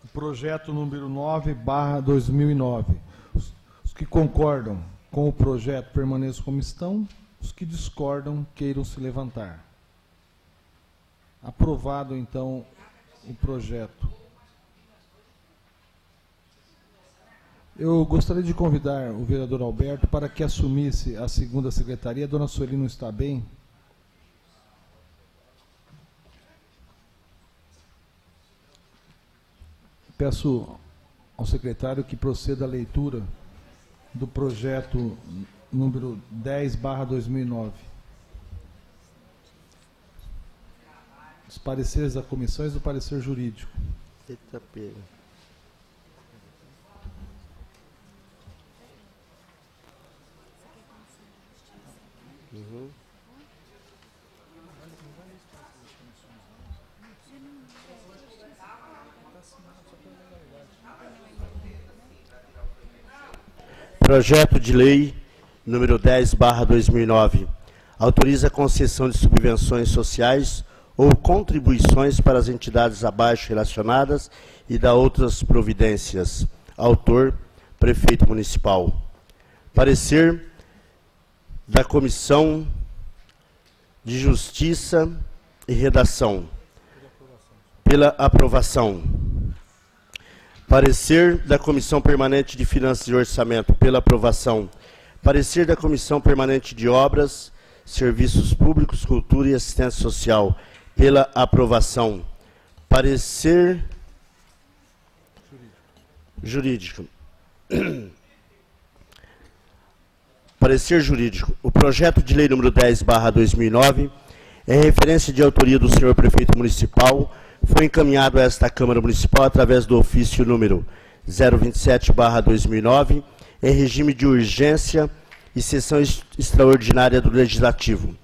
O projeto número 9/2009. Os que concordam com o projeto permaneçam como estão. Os que discordam queiram se levantar. Aprovado, então, o projeto. Eu gostaria de convidar o vereador Alberto para que assumisse a segunda secretaria. A dona Sueli não está bem. Peço ao secretário que proceda à leitura do projeto número 10/2009. Os pareceres da comissão e do parecer jurídico. Eita, pega. Projeto de Lei número 10/2009 autoriza a concessão de subvenções sociais ou contribuições para as entidades abaixo relacionadas e dá outras providências. Autor, Prefeito Municipal. Parecer da Comissão de Justiça e Redação. Pela aprovação. Parecer da Comissão Permanente de Finanças e Orçamento. Pela aprovação. Parecer da Comissão Permanente de Obras, Serviços Públicos, Cultura e Assistência Social. Pela aprovação. Parecer jurídico. Parecer jurídico. O projeto de lei número 10/2009, em referência de autoria do senhor Prefeito Municipal, foi encaminhado a esta Câmara Municipal através do ofício número 027/2009, em regime de urgência e sessão extraordinária do Legislativo.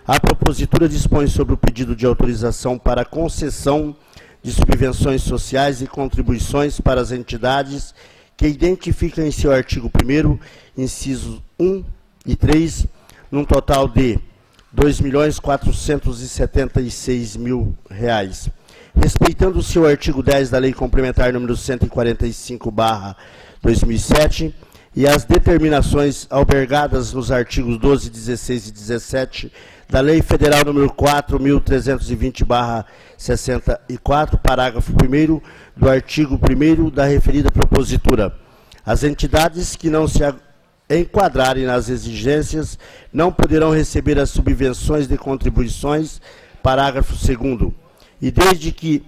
A propositura dispõe sobre o pedido de autorização para concessão de subvenções sociais e contribuições para as entidades que identificam em seu artigo 1º, incisos 1 e 3, num total de R$ 2.476.000, respeitando o seu artigo 10 da Lei Complementar número 145/2007 e as determinações albergadas nos artigos 12, 16 e 17 da Lei Federal número 4.320/64, parágrafo 1º do artigo 1º da referida propositura. As entidades que não se enquadrarem nas exigências não poderão receber as subvenções de contribuições, parágrafo 2º. E desde que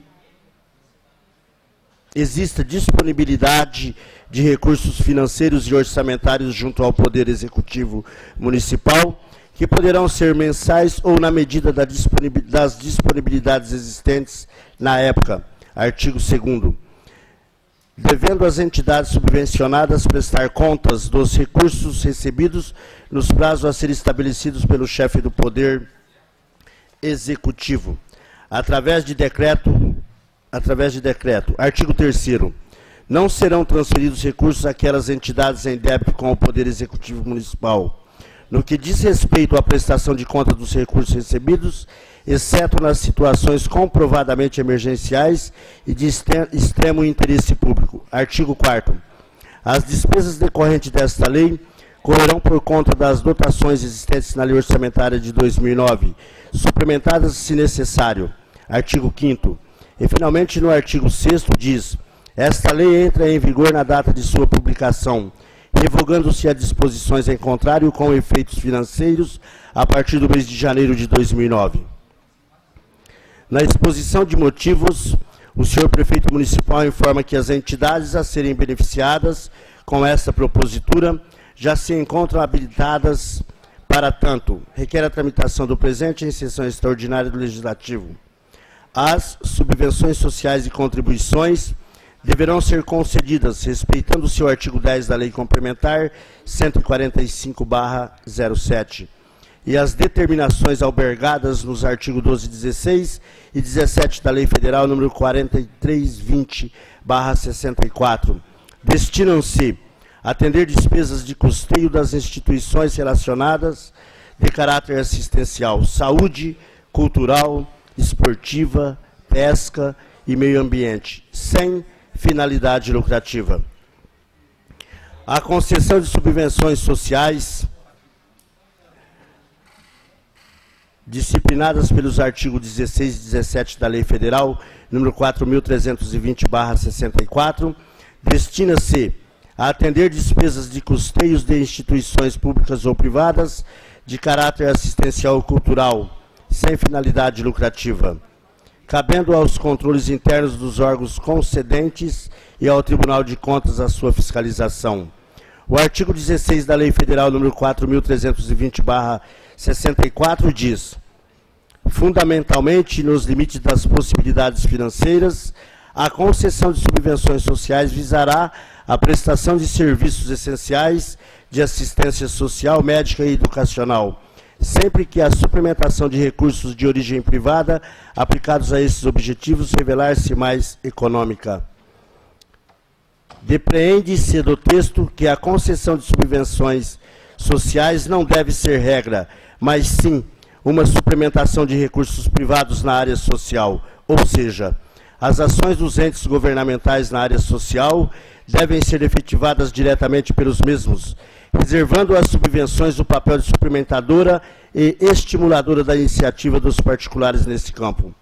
exista disponibilidade de recursos financeiros e orçamentários junto ao Poder Executivo Municipal, que poderão ser mensais ou na medida das disponibilidades existentes na época. Artigo 2º. Devendo as entidades subvencionadas prestar contas dos recursos recebidos nos prazos a ser estabelecidos pelo chefe do Poder Executivo, através de decreto. Artigo 3º. Não serão transferidos recursos àquelas entidades em débito com o Poder Executivo Municipal, no que diz respeito à prestação de conta dos recursos recebidos, exceto nas situações comprovadamente emergenciais e de extremo interesse público. Artigo 4º. As despesas decorrentes desta lei correrão por conta das dotações existentes na Lei Orçamentária de 2009, suplementadas se necessário. Artigo 5º. E, finalmente, no artigo 6º diz: esta lei entra em vigor na data de sua publicação, revogando-se as disposições em contrário com efeitos financeiros a partir do mês de janeiro de 2009. Na exposição de motivos, o senhor Prefeito Municipal informa que as entidades a serem beneficiadas com esta propositura já se encontram habilitadas para tanto. Requer a tramitação do presente em sessão extraordinária do Legislativo. As subvenções sociais e contribuições deverão ser concedidas, respeitando o seu artigo 10 da Lei Complementar 145/07, e as determinações albergadas nos artigos 12, 16 e 17 da Lei Federal número 4320/64. Destinam-se a atender despesas de custeio das instituições relacionadas de caráter assistencial, saúde, cultural, esportiva, pesca e meio ambiente, sem finalidade lucrativa. A concessão de subvenções sociais disciplinadas pelos artigos 16 e 17 da Lei Federal número 4.320/64 destina-se a atender despesas de custeios de instituições públicas ou privadas de caráter assistencial ou cultural, sem finalidade lucrativa, cabendo aos controles internos dos órgãos concedentes e ao Tribunal de Contas a sua fiscalização. O artigo 16 da Lei Federal número 4.320/64 diz: fundamentalmente, nos limites das possibilidades financeiras, a concessão de subvenções sociais visará a prestação de serviços essenciais de assistência social, médica e educacional, sempre que a suplementação de recursos de origem privada aplicados a esses objetivos revelar-se mais econômica. Depreende-se do texto que a concessão de subvenções sociais não deve ser regra, mas sim uma suplementação de recursos privados na área social, ou seja, as ações dos entes governamentais na área social devem ser efetivadas diretamente pelos mesmos, reservando às subvenções o papel de suplementadora e estimuladora da iniciativa dos particulares nesse campo.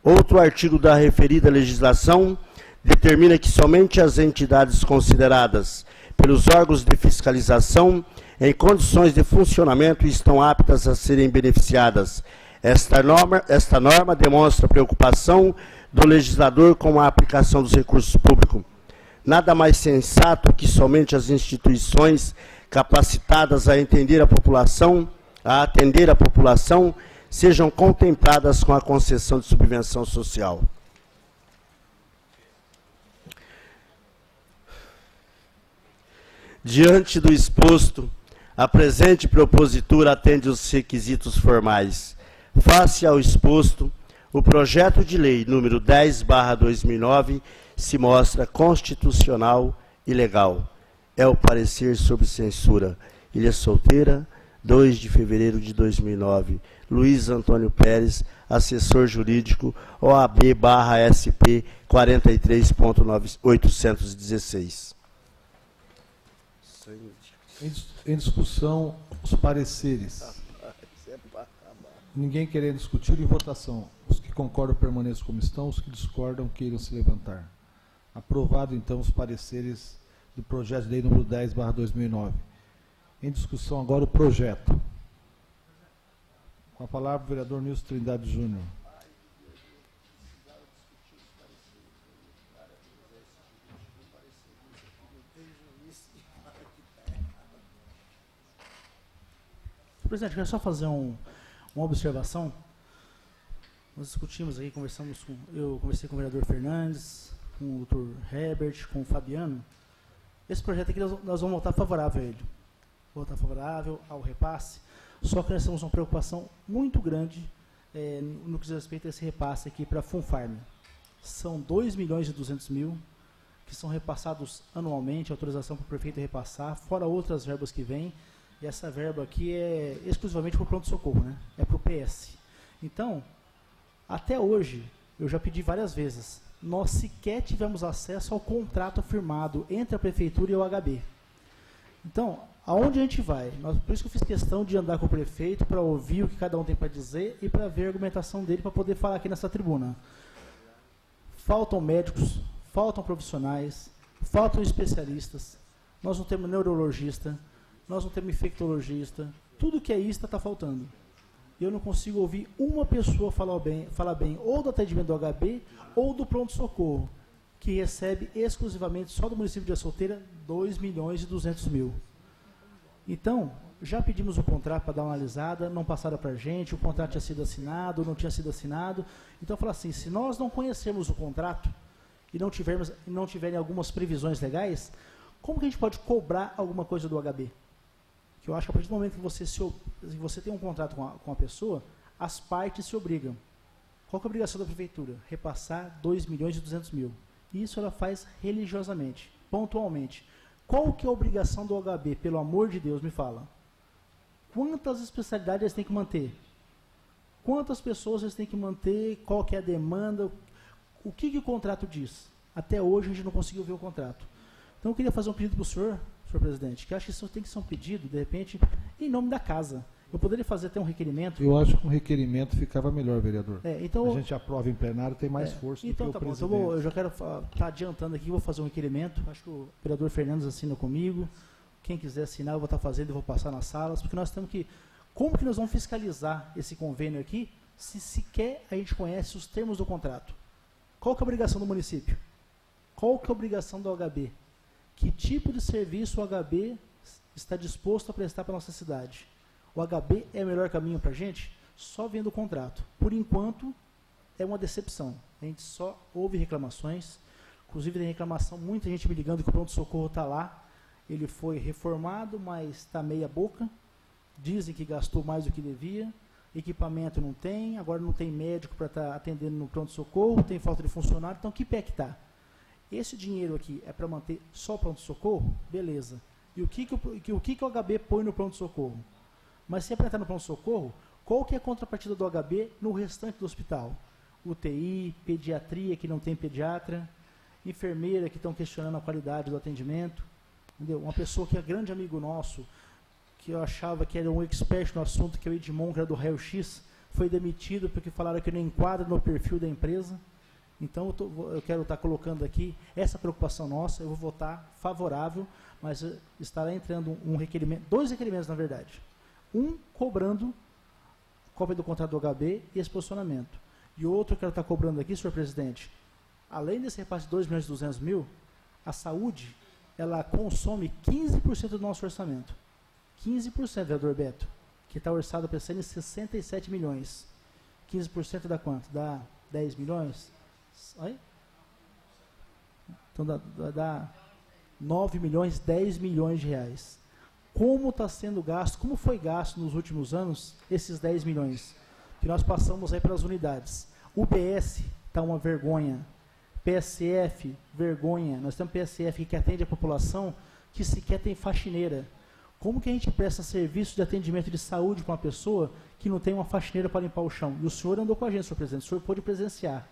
Outro artigo da referida legislação determina que somente as entidades consideradas pelos órgãos de fiscalização em condições de funcionamento estão aptas a serem beneficiadas. Esta norma demonstra preocupação do legislador com a aplicação dos recursos públicos. Nada mais sensato que somente as instituições capacitadas a atender a população, sejam contempladas com a concessão de subvenção social. Diante do exposto, a presente propositura atende os requisitos formais. Face ao exposto, o projeto de lei número 10/2009 se mostra constitucional e legal. É o parecer sobre censura. Ilha Solteira, 2 de fevereiro de 2009. Luiz Antônio Pérez, assessor jurídico, OAB/SP 43.816. Em discussão, os pareceres. Ninguém querendo discutir, em votação. Os que concordam permaneçam como estão, os que discordam queiram se levantar. Aprovado, então, os pareceres do projeto de lei número 10/2009. Em discussão agora o projeto. Com a palavra o vereador Nilson Trindade Júnior. Presidente, eu quero só fazer uma observação. Nós discutimos aí, eu conversei com o vereador Fernandes, com o doutor Herbert, com o Fabiano. Esse projeto aqui nós vamos votar favorável a ele. Votar favorável ao repasse. Só que nós temos uma preocupação muito grande no que diz respeito a esse repasse aqui para a FunFarm. São 2.200.000 que são repassados anualmente, autorização para o prefeito repassar, fora outras verbas que vêm. E essa verba aqui é exclusivamente para o pronto-socorro, né? É para o PS. Então, até hoje, eu já pedi várias vezes, nós sequer tivemos acesso ao contrato firmado entre a Prefeitura e o HB. Então, aonde a gente vai? Por isso que eu fiz questão de andar com o prefeito, para ouvir o que cada um tem para dizer e para ver a argumentação dele, para poder falar aqui nessa tribuna. Faltam médicos, faltam profissionais, faltam especialistas, nós não temos neurologista, nós não temos infectologista, tudo que é ISTA está faltando. Eu não consigo ouvir uma pessoa falar bem ou do atendimento do HB ou do pronto-socorro, que recebe exclusivamente só do município de Ilha Solteira 2.200.000. Então, já pedimos o contrato para dar uma analisada, não passaram para a gente, o contrato tinha sido assinado, não tinha sido assinado. Então, eu falo assim, se nós não conhecermos o contrato e não tiverem algumas previsões legais, como que a gente pode cobrar alguma coisa do HB? Que eu acho que a partir do momento que você tem um contrato com a pessoa, as partes se obrigam. Qual que é a obrigação da prefeitura? Repassar 2.200.000. Isso ela faz religiosamente, pontualmente. Qual que é a obrigação do HB? Pelo amor de Deus, me fala. Quantas especialidades eles têm que manter? Quantas pessoas eles têm que manter? Qual que é a demanda? O que o contrato diz? Até hoje a gente não conseguiu ver o contrato. Então eu queria fazer um pedido para o senhor presidente, que eu acho que isso tem que ser um pedido, de repente, em nome da casa. Eu poderia fazer até um requerimento? Eu acho que um requerimento ficava melhor, vereador. Então, a gente aprova em plenário, tem mais força então, do que o presidente. Então eu já quero estar adiantando aqui, vou fazer um requerimento. Acho que o vereador Fernandes assina comigo. Quem quiser assinar, eu vou estar fazendo e vou passar nas salas, porque nós temos que... Como que nós vamos fiscalizar esse convênio aqui, se sequer a gente conhece os termos do contrato? Qual que é a obrigação do município? Qual que é a obrigação do HB? Que tipo de serviço o HB está disposto a prestar para a nossa cidade? O HB é o melhor caminho para a gente? Só vendo o contrato. Por enquanto, é uma decepção. A gente só ouve reclamações. Inclusive, tem reclamação, muita gente me ligando que o pronto-socorro está lá. Ele foi reformado, mas está meia boca. Dizem que gastou mais do que devia. Equipamento não tem. Agora não tem médico para estar atendendo no pronto-socorro. Tem falta de funcionário. Então, que pé que está? Esse dinheiro aqui é para manter só o pronto-socorro? Beleza. E o que o HB põe no pronto-socorro? Mas se é para entrar no pronto-socorro, qual que é a contrapartida do HB no restante do hospital? UTI, pediatria, que não tem pediatra, enfermeira, que estão questionando a qualidade do atendimento. Entendeu? Uma pessoa que é grande amigo nosso, que eu achava que era um expert no assunto, que é o Edmond, que era do raio-x, foi demitido porque falaram que não enquadra no perfil da empresa. Então, eu quero estar colocando aqui essa preocupação nossa. Eu vou votar favorável, mas estará entrando um requerimento, 2 requerimentos, na verdade. Um cobrando cópia do contrato do HB e esse posicionamento. E outro que eu quero estar cobrando aqui, senhor presidente, além desse repasse de 2.200.000, a saúde, ela consome 15% do nosso orçamento. 15%, vereador Beto, que está orçado para ser em 67 milhões. 15% dá quanto? Dá 10 milhões? Aí? Então dá 9 milhões, 10 milhões de reais. Como está sendo gasto, como foi gasto nos últimos anos esses 10 milhões? Que nós passamos aí para as unidades. UBS está uma vergonha. PSF, vergonha. Nós temos PSF que atende a população que sequer tem faxineira. Como que a gente presta serviço de atendimento de saúde para uma pessoa que não tem uma faxineira para limpar o chão? E o senhor andou com a gente, senhor presidente, o senhor pôde presenciar.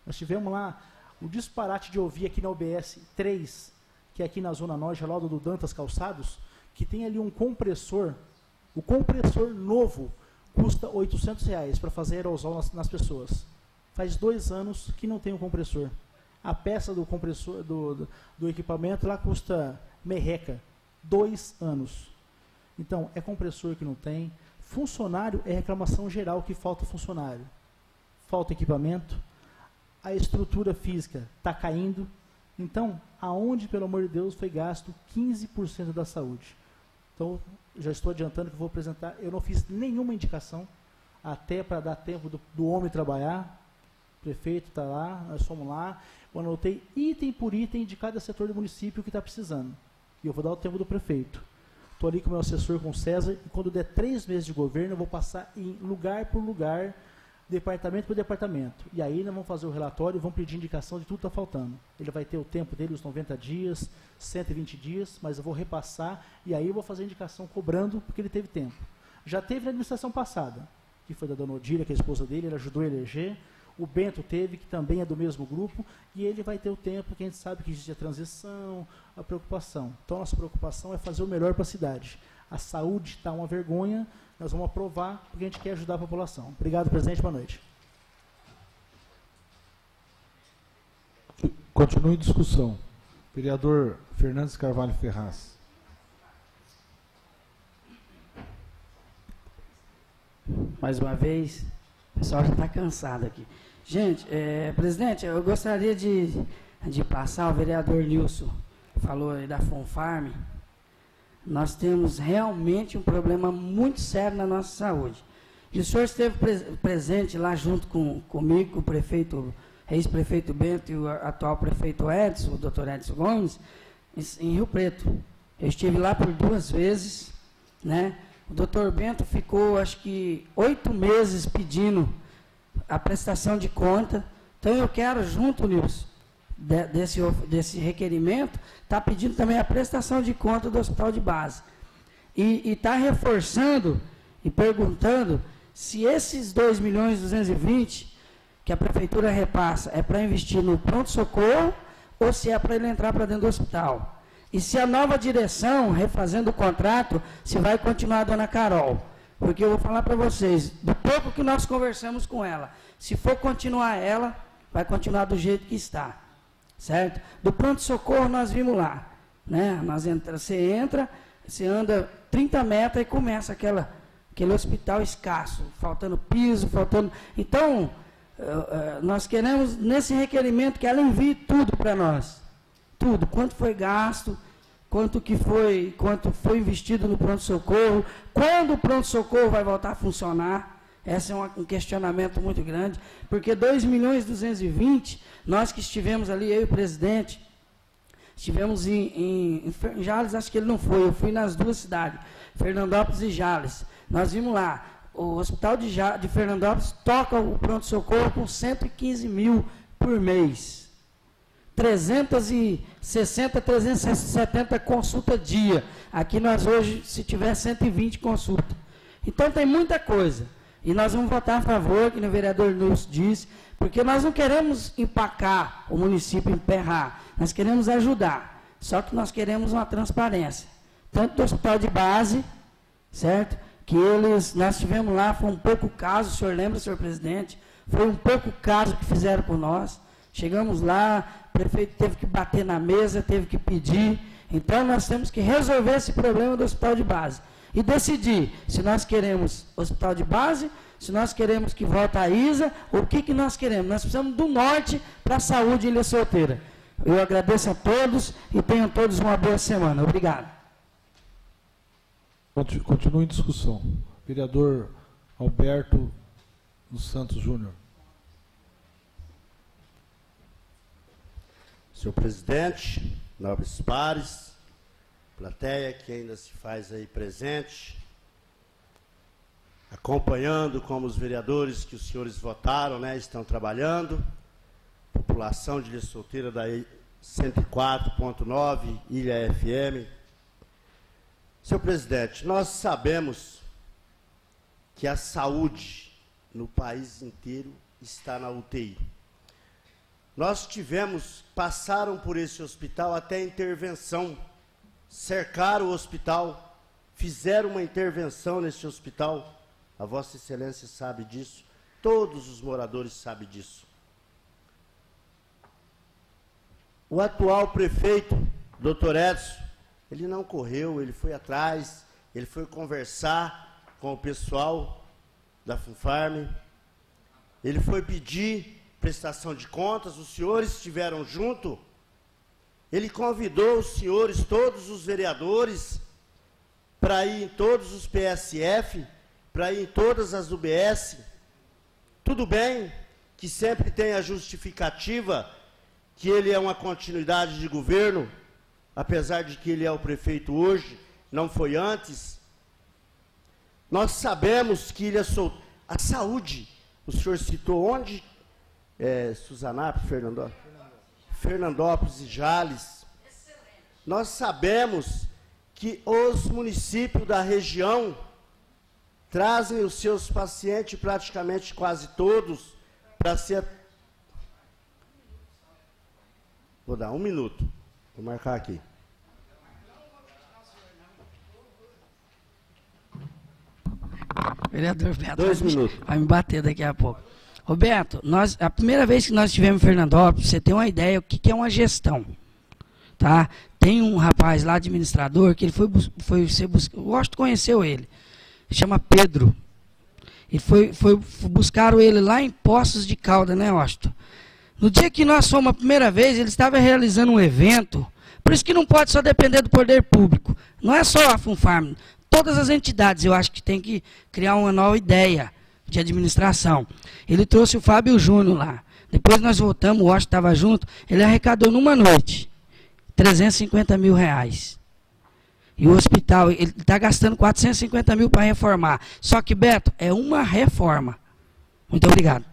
Nós tivemos lá o disparate de ouvir aqui na UBS 3, que é aqui na Zona Norte, ao lado do Dantas Calçados, que tem ali um compressor. O compressor novo custa R$800 para fazer aerosol nas pessoas. Faz 2 anos que não tem um compressor. A peça do compressor, do equipamento lá custa merreca. 2 anos. Então, é compressor que não tem. Funcionário é reclamação geral que falta funcionário. Falta equipamento. A estrutura física está caindo. Então, aonde, pelo amor de Deus, foi gasto 15% da saúde? Então, já estou adiantando que vou apresentar. Eu não fiz nenhuma indicação, até para dar tempo do homem trabalhar. O prefeito está lá, nós fomos lá. Eu anotei item por item de cada setor do município que está precisando. E eu vou dar o tempo do prefeito. Estou ali com o meu assessor, com o César, e quando der 3 meses de governo, eu vou passar em lugar por lugar, departamento por departamento. E aí nós vamos fazer o relatório e vamos pedir indicação de tudo que está faltando. Ele vai ter o tempo dele, os 90 dias, 120 dias, mas eu vou repassar, e aí eu vou fazer a indicação cobrando, porque ele teve tempo. Já teve na administração passada, que foi da dona Odília, que é a esposa dele, ele ajudou a eleger. O Bento teve, que também é do mesmo grupo, e ele vai ter o tempo que a gente sabe que existe a transição, a preocupação. Então, nossa preocupação é fazer o melhor para a cidade. A saúde está uma vergonha, nós vamos aprovar, porque a gente quer ajudar a população. Obrigado, presidente, boa noite. Continue a discussão. Vereador Fernandes Carvalho Ferraz. Mais uma vez, o pessoal já está cansado aqui. Gente, presidente, eu gostaria de passar, o vereador Nilson falou aí da FONFARM. Nós temos realmente um problema muito sério na nossa saúde. E o senhor esteve presente lá junto comigo, com o prefeito, ex-prefeito Bento e o atual prefeito Edson, o doutor Edson Gomes, em Rio Preto. Eu estive lá por 2 vezes, né? O doutor Bento ficou, acho que, 8 meses pedindo a prestação de conta. Então, eu quero, junto, Nilson, desse requerimento, está pedindo também a prestação de conta do hospital de base. E está reforçando e perguntando se esses 2.220.000 que a prefeitura repassa é para investir no pronto-socorro ou se é para ele entrar para dentro do hospital. E se a nova direção, refazendo o contrato, se vai continuar a dona Carol. Porque eu vou falar para vocês, do pouco que nós conversamos com ela, se for continuar ela, vai continuar do jeito que está. Certo? Do pronto-socorro nós vimos lá. Né? Você entra, você anda 30 metros e começa aquele hospital escasso, faltando piso, faltando... Então, nós queremos, nesse requerimento, que ela envie tudo para nós. Tudo, quanto foi gasto, quanto foi investido no pronto-socorro, quando o pronto-socorro vai voltar a funcionar. Esse é um questionamento muito grande, porque 2.220.000, nós que estivemos ali, eu e o presidente, estivemos em Jales, acho que ele não foi, eu fui nas 2 cidades, Fernandópolis e Jales. Nós vimos lá, o hospital de Fernandópolis toca o pronto-socorro com 115.000 por mês. 360, 370 consultas dia. Aqui nós hoje, se tiver 120 consultas. Então tem muita coisa. E nós vamos votar a favor, que o vereador Nilson disse, porque nós não queremos empacar o município, emperrar. Nós queremos ajudar. Só que nós queremos uma transparência. Tanto do hospital de base, certo? Que nós tivemos lá, foi um pouco caso, o senhor lembra, senhor presidente? Foi um pouco caso que fizeram por nós. Chegamos lá, o prefeito teve que bater na mesa, teve que pedir. Então, nós temos que resolver esse problema do hospital de base. E decidir se nós queremos hospital de base, se nós queremos que volte a ISA, ou o que nós queremos. Nós precisamos do norte para a saúde em Ilha Solteira. Eu agradeço a todos e tenham todos uma boa semana. Obrigado. Continua em discussão. Vereador Alberto dos Santos Júnior. Senhor presidente, nobres pares, plateia que ainda se faz aí presente, acompanhando como os vereadores que os senhores votaram, né, estão trabalhando, população de Ilha Solteira da 104.9, Ilha FM. Senhor presidente, nós sabemos que a saúde no país inteiro está na UTI. Nós passaram por esse hospital até intervenção, cercaram o hospital, fizeram uma intervenção nesse hospital. A Vossa Excelência sabe disso, todos os moradores sabem disso. O atual prefeito, doutor Edson, ele não correu, ele foi atrás, ele foi conversar com o pessoal da FUNFARM, ele foi pedir prestação de contas, os senhores estiveram junto, ele convidou os senhores, todos os vereadores, para ir em todos os PSF, para ir em todas as UBS. Tudo bem que sempre tem a justificativa que ele é uma continuidade de governo, apesar de que ele é o prefeito hoje, não foi antes. Nós sabemos que a saúde, o senhor citou onde? Suzanápolis, Fernandópolis e Jales. Nós sabemos que os municípios da região trazem os seus pacientes, praticamente quase todos, para ser... Vou dar 1 minuto. Vou marcar aqui. Vereador Beto, 2 minutos. Vai me bater daqui a pouco. Roberto, a primeira vez que nós estivemos em Fernandópolis, você tem uma ideia o que é uma gestão. Tá? Tem um rapaz lá, administrador, que ele o Washington conheceu ele. Chama Pedro. E buscaram ele lá em Poços de Caldas, né, Washington? No dia que nós fomos a primeira vez, ele estava realizando um evento. Por isso que não pode só depender do poder público. Não é só a FUNFARM. Todas as entidades, eu acho que tem que criar uma nova ideia de administração. Ele trouxe o Fábio Júnior lá. Depois nós voltamos, o Washington estava junto. Ele arrecadou numa noite R$350 mil. E o hospital, ele está gastando 450 mil para reformar. Só que, Beto, é uma reforma. Muito obrigado.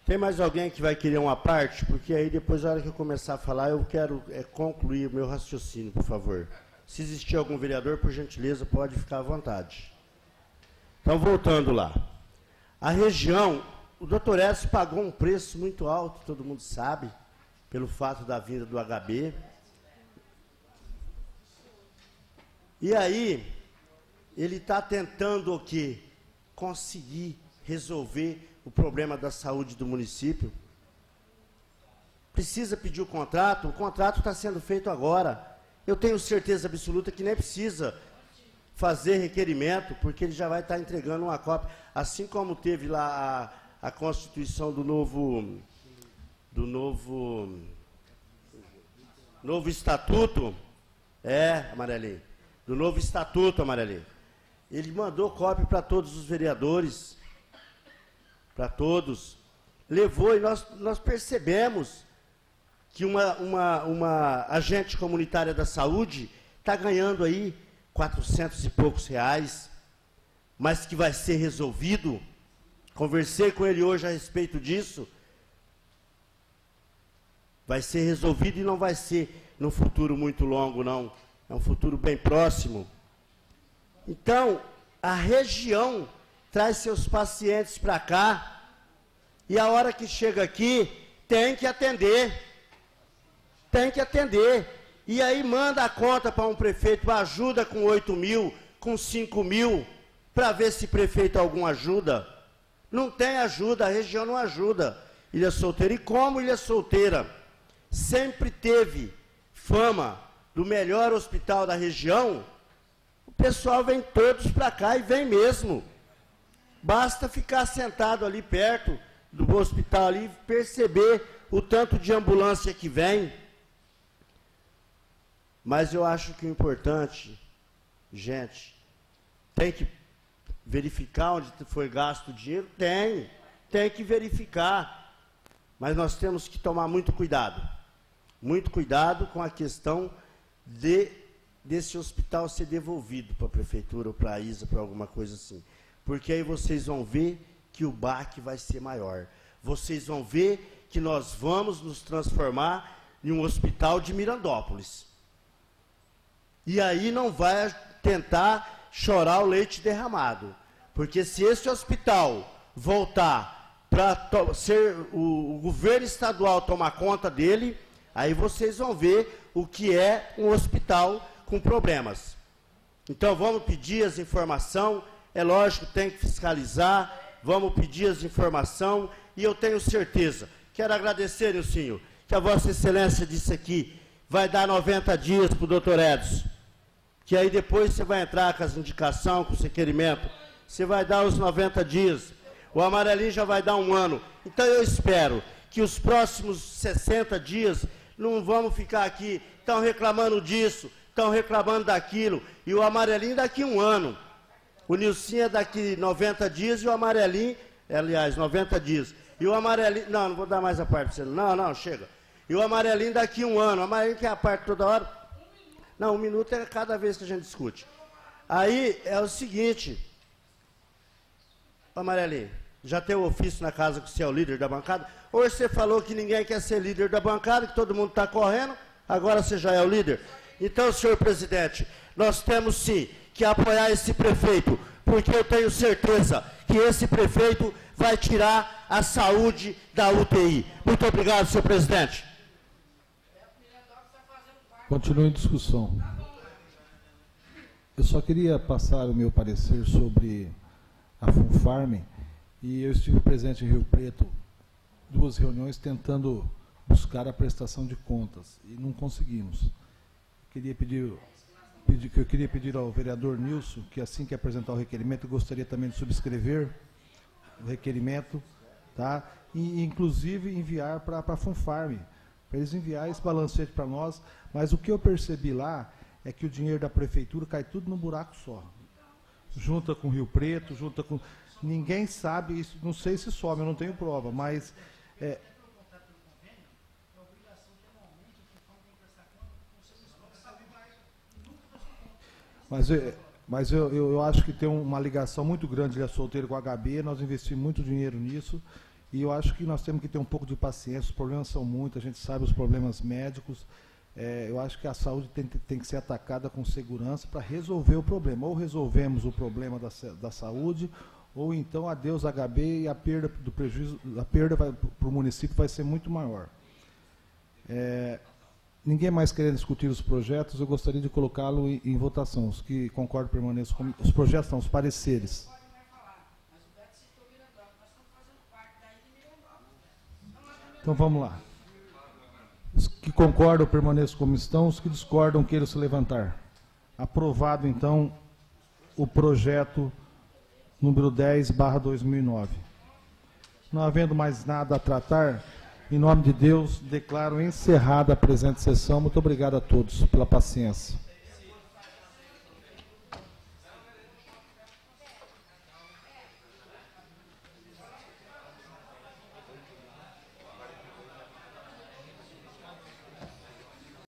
Tem mais alguém que vai querer uma parte? Porque aí depois, na hora que eu começar a falar, eu quero concluir o meu raciocínio, por favor. Se existir algum vereador, por gentileza, pode ficar à vontade. Então, voltando lá. A região, o doutor Edson pagou um preço muito alto, todo mundo sabe, pelo fato da vinda do HB. E aí, ele está tentando o quê? Conseguir resolver o problema da saúde do município. Precisa pedir o contrato está sendo feito agora. Eu tenho certeza absoluta que nem precisa fazer requerimento, porque ele já vai estar entregando uma cópia. Assim como teve lá a constituição do novo estatuto, Amarelinho, do novo estatuto, Amarelinho. Ele mandou cópia para todos os vereadores, para todos, levou, e nós percebemos que uma agente comunitária da saúde está ganhando aí 400 e poucos reais, mas que vai ser resolvido. Conversei com ele hoje a respeito disso. vai ser resolvido e não vai ser num futuro muito longo, não. É um futuro bem próximo. Então, a região traz seus pacientes para cá e a hora que chega aqui, tem que atender. Tem que atender. E aí manda a conta para um prefeito, ajuda com 8 mil, com 5 mil, para ver se prefeito algum ajuda. Não tem ajuda, a região não ajuda. Ilha Solteira. E como Ilha Solteira sempre teve fama do melhor hospital da região, o pessoal vem todos para cá e vem mesmo. Basta ficar sentado ali perto do hospital ali e perceber o tanto de ambulância que vem. Mas eu acho que o importante, gente, tem que verificar onde foi gasto o dinheiro? Tem que verificar. Mas nós temos que tomar muito cuidado com a questão desse hospital ser devolvido para a prefeitura ou para a ISA, para alguma coisa assim. Porque aí vocês vão ver que o baque vai ser maior. Vocês vão ver que nós vamos nos transformar em um hospital de Mirandópolis. E aí não vai tentar chorar o leite derramado. Porque se esse hospital voltar para ser o governo estadual tomar conta dele, aí vocês vão ver o que é um hospital com problemas. Então vamos pedir as informações, é lógico, tem que fiscalizar, vamos pedir as informações, e eu tenho certeza, quero agradecer, Nilcinho, que a Vossa Excelência disse aqui, vai dar 90 dias para o doutor Edson, que aí depois você vai entrar com as indicações, com os requerimentos, você vai dar os 90 dias, o amarelinho já vai dar 1 ano. Então eu espero que os próximos 60 dias não vamos ficar aqui, estão reclamando disso, estão reclamando daquilo, e o amarelinho daqui 1 ano. O Nilcinho é daqui 90 dias e o amarelinho, aliás, 90 dias. E o amarelinho, não vou dar mais a parte para você, não, chega. E o amarelinho daqui 1 ano, o amarelinho quer a parte toda hora. Não, 1 minuto é cada vez que a gente discute. Aí é o seguinte, amarelinho, já tem o ofício na casa que você é o líder da bancada? Hoje você falou que ninguém quer ser líder da bancada, que todo mundo está correndo, agora você já é o líder? Então, senhor presidente, nós temos sim que apoiar esse prefeito, porque eu tenho certeza que esse prefeito vai tirar a saúde da UTI. Muito obrigado, senhor presidente. Continue em discussão. Eu só queria passar o meu parecer sobre a FUNFARM, e eu estive presente em Rio Preto, 2 reuniões tentando buscar a prestação de contas, e não conseguimos. Eu queria pedir ao vereador Nilson, que assim que apresentar o requerimento, eu gostaria também de subscrever o requerimento, tá? E inclusive enviar para a FUNFARM, para eles enviar esse balancete para nós, mas o que eu percebi lá é que o dinheiro da prefeitura cai tudo num buraco só. Junta com Rio Preto, junta com... Ninguém sabe isso, não sei se some, eu não tenho prova, mas... Mas eu acho que tem uma ligação muito grande de Ilha Solteira com a HB, nós investimos muito dinheiro nisso, e eu acho que nós temos que ter um pouco de paciência, os problemas são muitos, a gente sabe os problemas médicos, eu acho que a saúde tem que ser atacada com segurança para resolver o problema. Ou resolvemos o problema da saúde, ou então adeus HB e a perda do prejuízo, a perda para o município vai ser muito maior. Ninguém mais querendo discutir os projetos, eu gostaria de colocá-lo em votação. Os que concordam permaneçam comigo. Os projetos são os pareceres. Então vamos lá. Os que concordam permaneçam como estão, os que discordam queiram se levantar. Aprovado, então, o projeto número 10/2009. Não havendo mais nada a tratar, em nome de Deus, declaro encerrada a presente sessão. Muito obrigado a todos pela paciência.